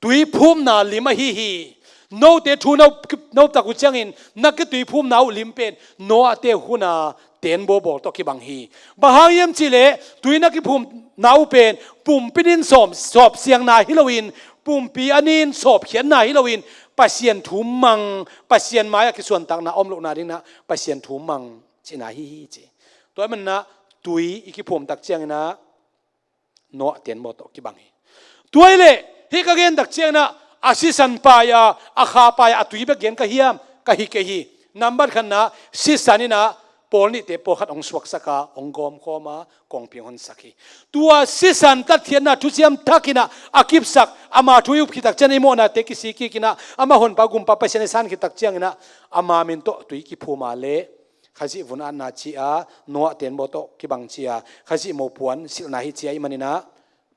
ตุยพุ่มนาลิมฮีโนเตทูโนตะกุจังอินนักตุยพุ่มนาวลิมเป็นโนอาเตหุนาเต็นโบบอกตอกิบังฮีบางยามจิเลตุยนักพุ่มนาวเป็นปุ่มปิดินสอบเสียงนาฮิโลวินปุ่มปีอันินสอบเขียนนาฮิโลวินปัสเซียนถุมมังปัสเซียนไม้กิส่วนต่างนาอมลูกนาดิ้งนะปัสเซียนถุมมังจินาฮีจีตัวมันนะตุยอีกิพุ่มตักเจียงนะโนเต็นโบตอกิบังฮีตัวเล่ฮิกาเกนตักเจียงนะอาศิสันปายาอาคาปายาตุยเบกเกนกะเฮียมกะฮิเกฮีนัมบัดขันนะศิสันินะปอลนี่เตปอขัดองสวกสักาองกอมขอมากองเพียงหนสักฮีตัวศิสันตัดเทียนนะทุเซียมทักินะอากิบสักอามาทุยุบขิตักเจนไอโมนะเตกิสิกิกินะอามาหนปากุมปาเปเชนสันขิตักเจียงนะอามาเมนโตตุยกิพูมาเลขจิวุนอันนาจีอาโนเตียนโบโตกิบังจีอาขจิโมปวนสิลนาฮิจีอาอิมันนะ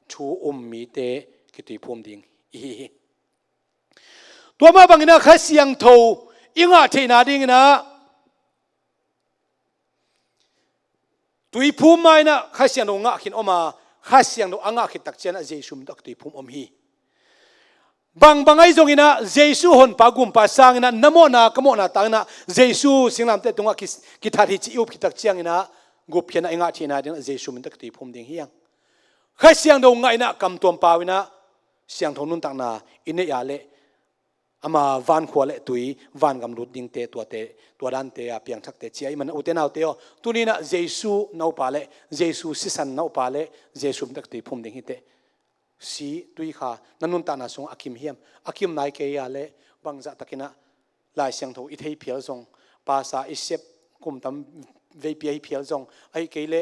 ชูมีเตกิตุยพูมดิงอีตัวมาบังนะข้าเสียงโทอิงอาเทนาดิงนะตุยภูมิไม่นะข้าเสียงโนงะขินออกมาข้าเสียงโนอ่างะขิตักเจนะเจสุมตักตุยภูมิอมฮีบางไอ้จงอินะเจสุหนปากุมปาสังนะนโมนะกโมนะตังนะเจสุสิงลำเตตงะกิทาริจิอุปขิตักเจียงอินะกุบเพียนะอิงอาเทนาดิงเจสุมตักตุยภูมิดิงเฮียงข้าเสียงโนงะอินะกำตัวปาวินะเสียงทนุนตังนะอินเนยาเลอามาวันขวาเละตุยวันกำลุดดิ้งเตตัวดันเตะเพียงทักเตะเชียมันอุเทนเอาเตะตัวนี้นะเจสูนาปาเลเจสูสิสันนาปาเลเจสูมตักตุยพุ่มดิ้งฮิเตสีตุยขานันนุนตานาสงอาคิมเฮียมอาคิมนายเกียเลบางจัตตะกินะลายเสียงโทอิเทยเพียลซงภาษาอิเซปกุมตำเวปีเพียลซงไอเกเล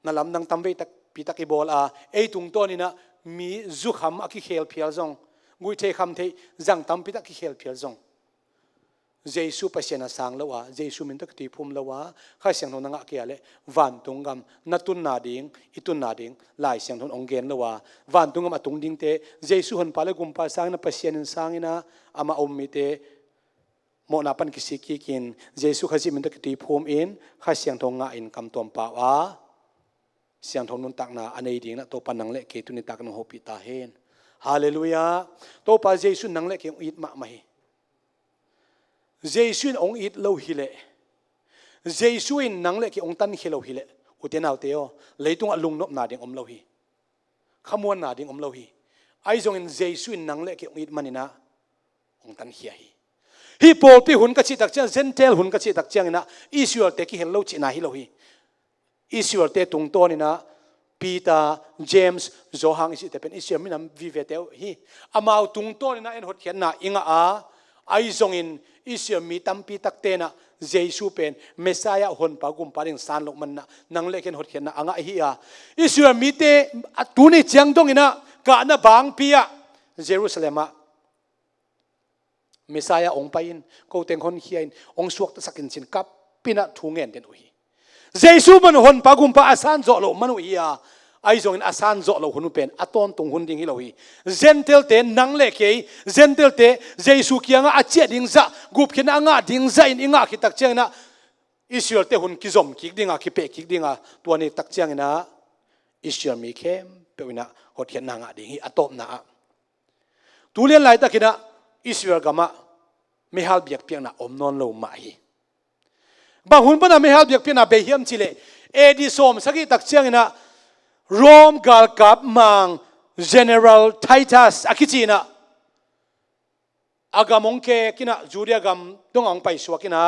นั่นลำนังตำเวตักปีตักอีบอลไอตุงตัวนี้นะมีจุขำอาคิเคลเพียลซงงุยเทคำเทจังตำปิตักขี้เขลเพียลซงเจสูปัสเซนะสังละวะเจสูมินตักตีพุ่มละวะข้าเสียงทนนังเกียเลวันตุงกำนัตุนนาดิงอิตุนนาดิงลายเสียงทนองเกนละวะวันตุงกำอตุงดิงเตเจสูหันปาเลกุมปาสังนะปัสเซนสังอินะอามาอมมิเตโมนาปันกิสิกิกินเจสูข้าจิมินตักตีพุ่มอินข้าเสียงทนงะอินกำตัวปาวะเสียงทนนุนตักนาอันนี้ดิงนะตัวปันนังเลเกตุนิตักนโฮปิตาเฮนฮาเลลูยาโตปาเจสุนังเล็กองอิดมาไม่เจสุนองอิดโลหิเลเจสุนนังเล็กองตันฮิโลหิเลอุเทนเอาเตโอเลยตุงอลุงนบนาดิงอมโลหิขมวนนาดิงอมโลหิไอจงอินเจสุนนังเล็กองอิดมันนะองตันเฮียฮีโปลปีหุ่นกระชิตักเจียงเซนเทลหุ่นกระชิตักเจียงนะอิสราเอลเตกิเฮลโลจินาฮิโลหิอิสราเอลเตตุงโตนี่นะปีตาเจมส์โจฮังอิสิเตเป็นอิสราเอลมินำวิเวเตอฮีอามาตุงโตนี่นะเอ็นหดเขียนนะอิงอาไอซงอินอิสราเอลมีตัมปีตักเตนะเจสูเป็นเมสายาหนปากุมปาริงสานลกมันนะนังเล็กเอ็นหดเขียนนะอ่างฮีอาอิสราเอลมีเตตุนี่เจียงตงอินะกะนะบางปีอะเยรูซาเล็มอะเมสายาองไปอินกูเต็งคนเขียนองสวกตะสักินสินกับปีนะทูเงินเต็นอุฮีเจสูมันหนปากุมปาอาสานโจโลมันอุฮีอาไอจงอินอาสานโจโลหุนเป็นอัตอนตรงหุนดิ่งฮิโลฮีเจนเทลเตนังเล็กเอเจนเทลเตเจสูเกียงอาเจดิ่งซะกุบเขียนอ่างดิ่งซะอินอิงาคิตักเจียงนะอิสราเอลเตหุนกิจมคิกดิ่งอาคิเปคิกดิ่งอาตัวนี้ตักเจียงนะอิสราเอลมีเข้มเปวินะหดเขียนนางดิ่งฮิอัตอมนะตัวเลี้ยนไหลตักกินะอิสราเอลกามะไม่ฮัลเบียกเพียงนะอมนอนโลมาฮีบางหุ่นปนะไม่ฮัลเบียกเพียงนะเบียมจิเลเอดิสอมสักตักเชียงนะโรมกาลกับมัง General Titus อากิจีนะอากามองเคกินะจูเรียกามต้ององไปสวกินะ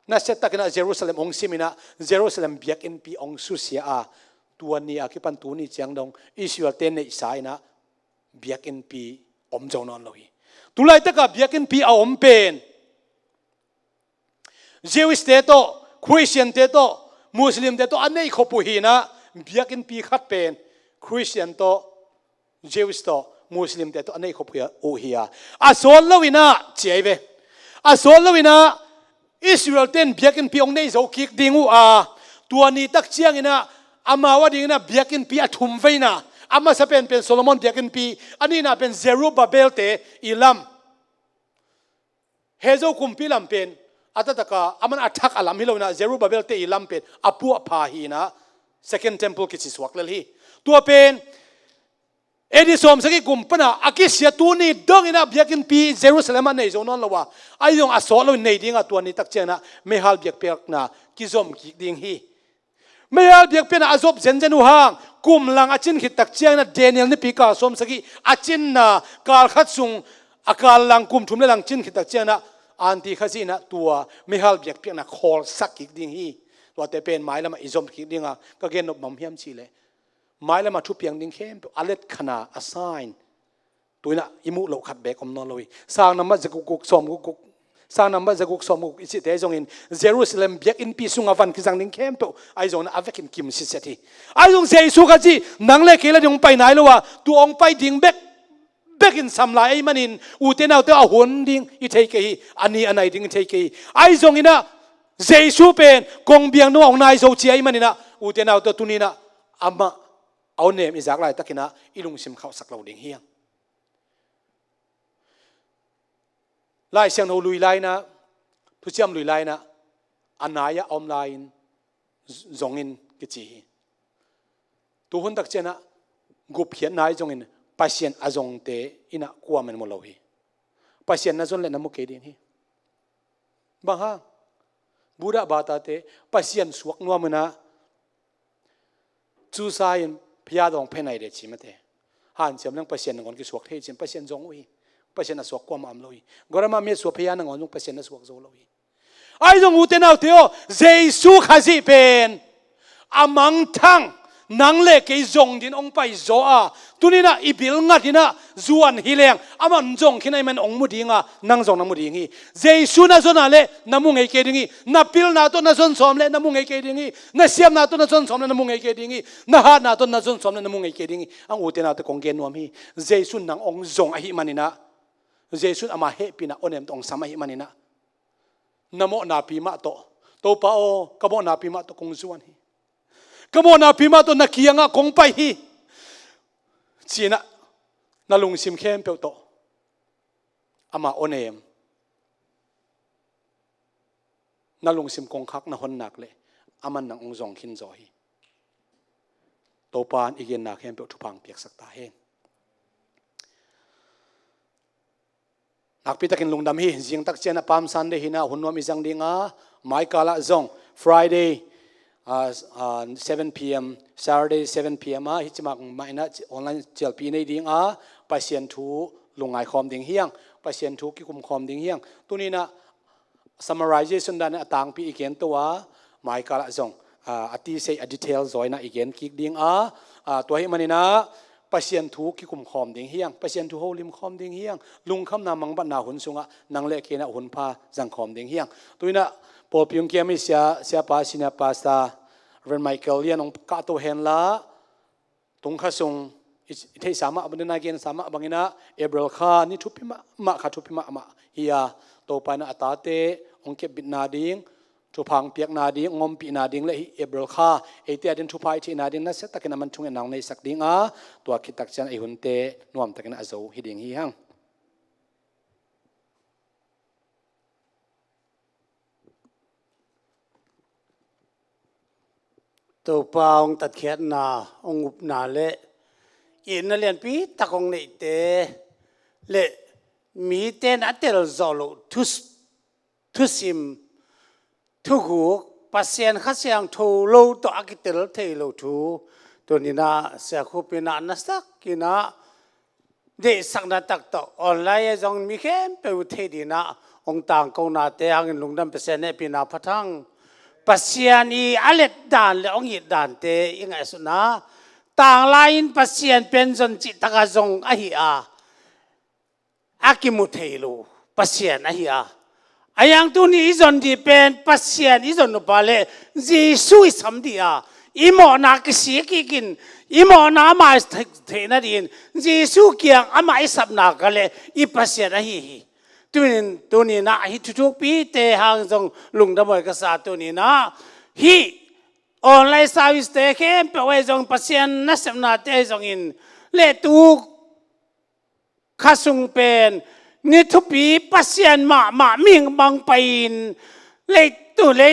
น่าเสตกินะเยรูซาเล็มองซิมินะเยรูซาเล็มเบียกอินปีองสุเสียตัวนี้อากิปันตัวนี้เจียงดงอิสราเอลเตนในสายนะเบียกอินปีอมเจ้านอนเลยตุลายตะกับเบียกอินปีอมเป็นJewish เตโต Christian เตโต Muslim เตโตอันนี้ขบุหีนะเบียกินปีขัดเป็น Christian โต Jewish โต มุสลิมแต่ตัวอันนี้เขาเพื่อโอเฮียอาสอนแล้ววินาเจียเวอาสอนแล้ววินาอิสราเอลเต้นเบียกินปีองในโจกิกดิงูตัวนี้ตักเชียงนะอามาว่าดิ่งนะเบียกินปีอัฐุมไว้นะอามาจะเป็นโซโลมอนเบียกินปีอันนี้นะเป็นเซรูบาเบลเตอิลัมเฮโซคุมปีลัมเป็นอัตตะกาอามันอัฐักอัลลัมฮิโลนะเซรูบาเบลเตอิลัมเป็นอปัวพาฮีนะ second temple กิจสวกเลฮีตัวเป็นเอดิสอมสักกุมปนะอากิเสียตัวนี้ดงอินะเบียกินปีเยรูซาเล็มในโซนนั้นละวะไอ้ยงอาสอลในดิ่งตัวนี้ตักเจนะไม่ฮัลเบียกเปียกนะกิซอมกิดิ่งฮีไม่ฮัลเบียกเป็นอาซบเซนเจนุฮังกุมลังอาจินขิดตักเจนะเดนิเอลนี่ปีกาสอมสักอาจินนะการขัดสุงอากาลังกุมทุมเลลังจินขิดตักเจนะอันที่ข้าซีนะตัวไม่ฮัลเบียกเปียกนะคอลสักกิดิ่งฮีตัวแต่เป็นไม้ละมาอิซอมกิดิ่งอ่ะก็เกณฑ์นบมัมเฮียมชีเลยไม้ละมาทุบเพียงดิ่งเข้มอเล็ดขนาอัสไซน์ตัวน่ะอิมุโลขัดแบกอมนอลเลยสร้างน้ำมันจะกุกสมกุกสร้างน้ำมันจะกุกสมกุกอิสิเตจงอินเยรูซาเล็มเบียกอินปีสุงอวันกิจังดิ่งเข้มตัวไอจงน่ะอเวกินกิมสิเสตีไอจงเสียสุขจีนังเล็กเกล้าจงไปไหนแล้ววะตัวองไปดิ่งเบกอินสัมลายมันอินอุเทนเอาตัวหุ่นดิ่งอิเทกีอันนี้อันไหนดิ่งอิเทกีไอจงอินะเจสุเป็นกงเบียงน้องนายโจเชียมันอินะอุเทนเอาตัวตุนีนะอามาเอาเนมอิจากไรตะกินะอิลุงซิมเขาสักเหล่าดิ่งเฮียงไล่เสียงเราลุยไล่นะทุกเชื่อมลุยไล่นะอันไหนอะอมไลน์จงอินกิจีตัวคนตักเจนะกุบเขียนนายจงอินปัสเซียนอาจงเตอินะกลัวมันหมดเลยปัสเซียนน่าจนเล่นน้ำมุกเกดินฮีบางฮะบูดาบาตาเตปัสเซียนสวกนัวมันนะจูซายินพยาดองเพนไอเดชิมเตฮันเสียมนั่งปัสเซียนงอนกิสวกเทจิมปัสเซียนจงอุยปัสเซียนสวกความอัมลอยกรามาเมียสวกพยานงอนจงปัสเซียนสวกโจลอยไอ้จงอุเทนเอาเทโอเจสุขาซิเป็นอามังทังนังเล็กไอ้จงดินองไปโจตัวนี้นะอีบิลงัดนี่นะจวนฮิเลงอามันจงขึ้นไอ้มันองมุดิงนังจงนังมุดิงีเจสุน่าจนอะไรน้ำมุงไอ้เกดิงีน้าพิลน่าตัวน่าจนสอมเลยน้ำมุงไอ้เกดิงีน้าเสียมน่าตัวน่าจนสอมเลยน้ำมุงไอ้เกดิงีน้าฮาน่าตัวน่าจนสอมเลยน้ำมุงไอ้เกดิงีอังอุเทนเอาแต่กงเกนนวมฮีเจสุนังองจงไอ้ฮิมันนี่นะเจสุอามาเฮปีนะโอเนมตองสามัยมันนี่นะน้ำโมนาปีมาโตโตปะโอกระโมนาปีมาโตกงจวนฮีกระโมนาพิมาตัวนักเกียงอ่ะคงไปฮีจีน่ะนาลุงซิมเข้มเปียวโตอามาโอเนมนาลุงซิมคงคักนาหนนักเลยอามันนังองจงขินจอยโตปานอีกเย็นนักเข้มเปียวทุพังเปียกสักตาเฮงนักพิทักษ์ลุงดำฮีจิงตักเจนะปามซันเดหินะหุ่นวามิจังดิงไมค์กาละจง Friday 7 p.m. Saturday 7 p.m. ฮิจิมักไม่นะออนไลน์เจลปีในดิ่งไปเสียนทูลงไอคอมดิ่งเฮียงไปเสียนทูกิคุมคอมดิ่งเฮียงตัวนี้นะ summarization ด้านต่างปีอีกเห็นตัวไม่กาละจงอธิเสย detail จอยนะอีกเห็นคิกดิ่งตัวให้มันนี่นะไปเสียนทูกิคุมคอมดิ่งเฮียงไปเสียนทูโฮลิมคอมดิ่งเฮียงลุงคำนามังบันนาหุ่นสุงนังเล็กนะหุ่นพาจังคอมดิ่งเฮียงตัวนี้นะพอพิงเกียมิเสียปาสินาปาสตาเรนไมเคิลยันองกาโตเฮนละตรงข้าทรงที่สามารถบันดาลเกณฑ์สามารถบางนะเอเบลคานี่ทุพิมาขาทุพิมาเฮียโตไปนะอัตาเตองเก็บบิดนาดิงทุพังเปียกนาดิงงอมปีนาดิงและเอเบลคาเอเตียดินทุพายที่นาดิงนั่นเสตะกินมันทุ่งนางในสักดิงตัวคิดตักจันไอหุ่นเตนวมตะกินอาโซฮิดิงฮีฮังตัวปาองตัดเขียนนาองอุบนาเละอินนั่นเรียนปีตะกงในเตเละมีเตนอัตเตลจอลุทุสิมทุกูปัสเซียนข้าเสียงทูโลตัวอักิเตลเทโลทูตัวนี้นะเสียคูปีนานัสตักกินะเดสักนาตักต่อออนไลน์จงมีเข้มเปอุเทดีนะองต่างกงนาเตหังลุงดำเปเซนเนปีนาพัทังปัสยานีอเล็ดดานและองหิดดานเตยังไงสุนะต่างลายปัสยานเป็นจนจิตตะกจงอหิอากิมุเทลูปัสยานอหิอายังตัวนี้จนที่เป็นปัสยานอีจนนุบาเลจีสุยสัมดี อีหมอนากิสีกินอีหมอนามาเทนัดินเยซูเกียงอามาอิสับนากะเลอีปัสยานะฮีตัวนี้นะฮิทุกปีเตหางจงลุงดำมวยกษาตัวนี้นะฮีออนไลน์ซาวิสเตเข้มเปไว้จงปัสยานะสับนาเตจงอินเลตูข้าสุงเป็นนี่ทุกปีปัสยามามิงบังไปนเลย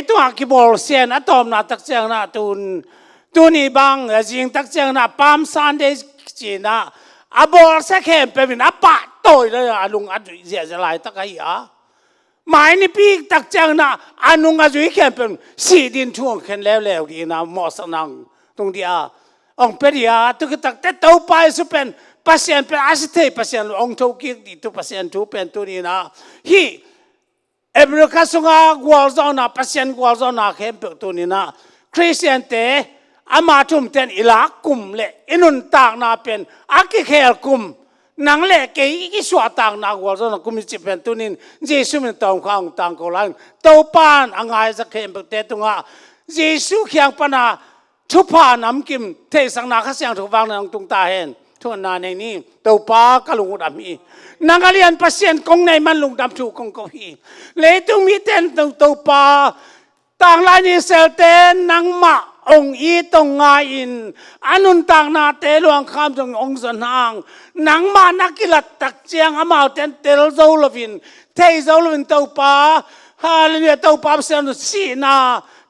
ตัวกิบอลเซียนอะตอมนาตักเจียงนาตัวนี้บางจริงตักเจียงนาปามซันเดจีนาอะบอลเสกเข้มเป็นอะปะโตยเลยอะลุงอะจุยเสียจะลายตักไอ้อะหมายนี่ปีตักเจียงนาอะลุงอะจุยเข้มเป็นสีดินช่วงเข้มแล้วดีนะหมอสนังตรงที่อะองเปรียตุกตักแต่เต้าไปสุเป็นปัสยาเป็นอาศัยปัสยาองทุกิดีตุปัสยาทุเป็นตัวนี้นะฮีเอเบรคาสุงากวาลซอนาปัสยันกวาลซอนาเข้มเปิดตัวนี้นะคริสเตียนเตอามาทุ่มเต็นอิลักกุมเละอินุนต่างนาเป็นอากิเคลกุมนังเละเกยกิสวาต่างนากวาลซอนากุมิจิเป็นตัวนี้เยซูมันตองข้างต่างโกลังเต้าปานอ่างไงสักเข้มเปิดเตตุงะเยซูเขียงปนาทุพาน้ำกิมเทสังนาข้าเสียงถูกวางในตรงตาเห็นทุกนาในนี้เต้าปากลุงดำมีนังเรียนปัสยันกงในมันลุงดำถูกกงกฮีเลยต้องมีเต้นเต้าปาต่างลายนี้เซลเต้นนังมาองอีตรงงาอินอนุนต่างนาเตลวงข้ามตรงองสนางนังมานักกิลัดตักเจียงอามาเต้นเตลโซลวินเทโซลวินเต้าปาฮาเลลูยาเต้าปาเซนสีนา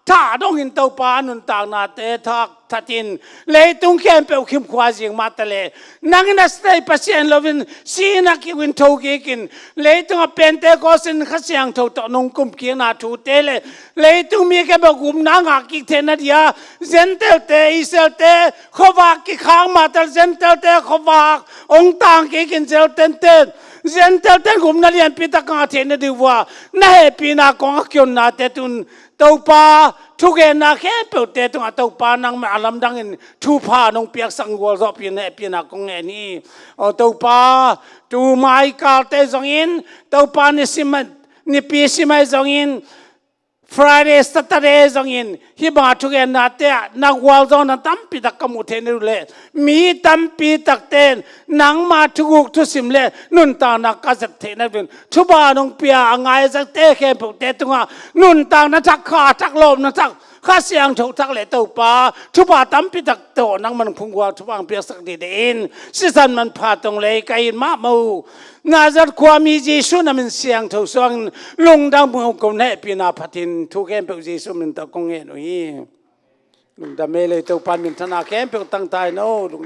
ถ้าต้องหินเต้าปานุนต่างนาเตทัดินเลยตุงเข้มเปลคิมควาจิงมาตะเลนังนัสเตยปัสยันลวินสีนักวินทูกินเลยตุงเป็นเตโกสินขัสยังทูตนงกุมเกียงนาทูเตเลเลยตุงมีแค่บกุมนางอากิเทนัดยาเซนเตลเตอิเซลเตขวากกิข้างมาตะเซนเตลเตขวากองต่างกินเซลเตนเตเซนเตลเตกุมนาเลียนปิตะกาเทนดีว่าน่าเฮปีนากองกินนาเตตุนเต้าปาทุกเอ็นนักแค่เปิดเตะตรงเต้าปานังมาลำดังอินทูพาน้องเปียกสังวอลรอบปีนปีนักกงเอ็นี่เต้าปาตูไมกาเตจงอินเต้าปานี่สิมันนี่ปีสิมันจงอิน Friday Saturday จงอินฮิบาทุกเอ็นนาเตะนักวอลจงนั้นตั้มปีตักกมุเทนิรุเลมีตั้มปีตักเตนนังมาทุกทุสิมเลนุนตานักกัจเทนักเป็นทุบาน้องเปียงไงสักเตะแค่เปิดเตะตรงนุนตานักทักขาทักลมนักทักข้าเสียงถูกทักเลเต้าปาทุบาตั้มปีตักโตนังมันพุ่งว่าทุบางเปียสักดีเด่นสิสันมันพาตรงเลยไกอินมามูนาจัดความมีเยซูนั้นมันเสียงถูกส่งลงดังมือคนให้ปีนาพัทินทุกแห่งเป็นเยซูมันตะกงเงินอุ้ยลุงดำเมเลยเต้าปานมันธนาแห่งเป็นตั้งใจโน่ลุง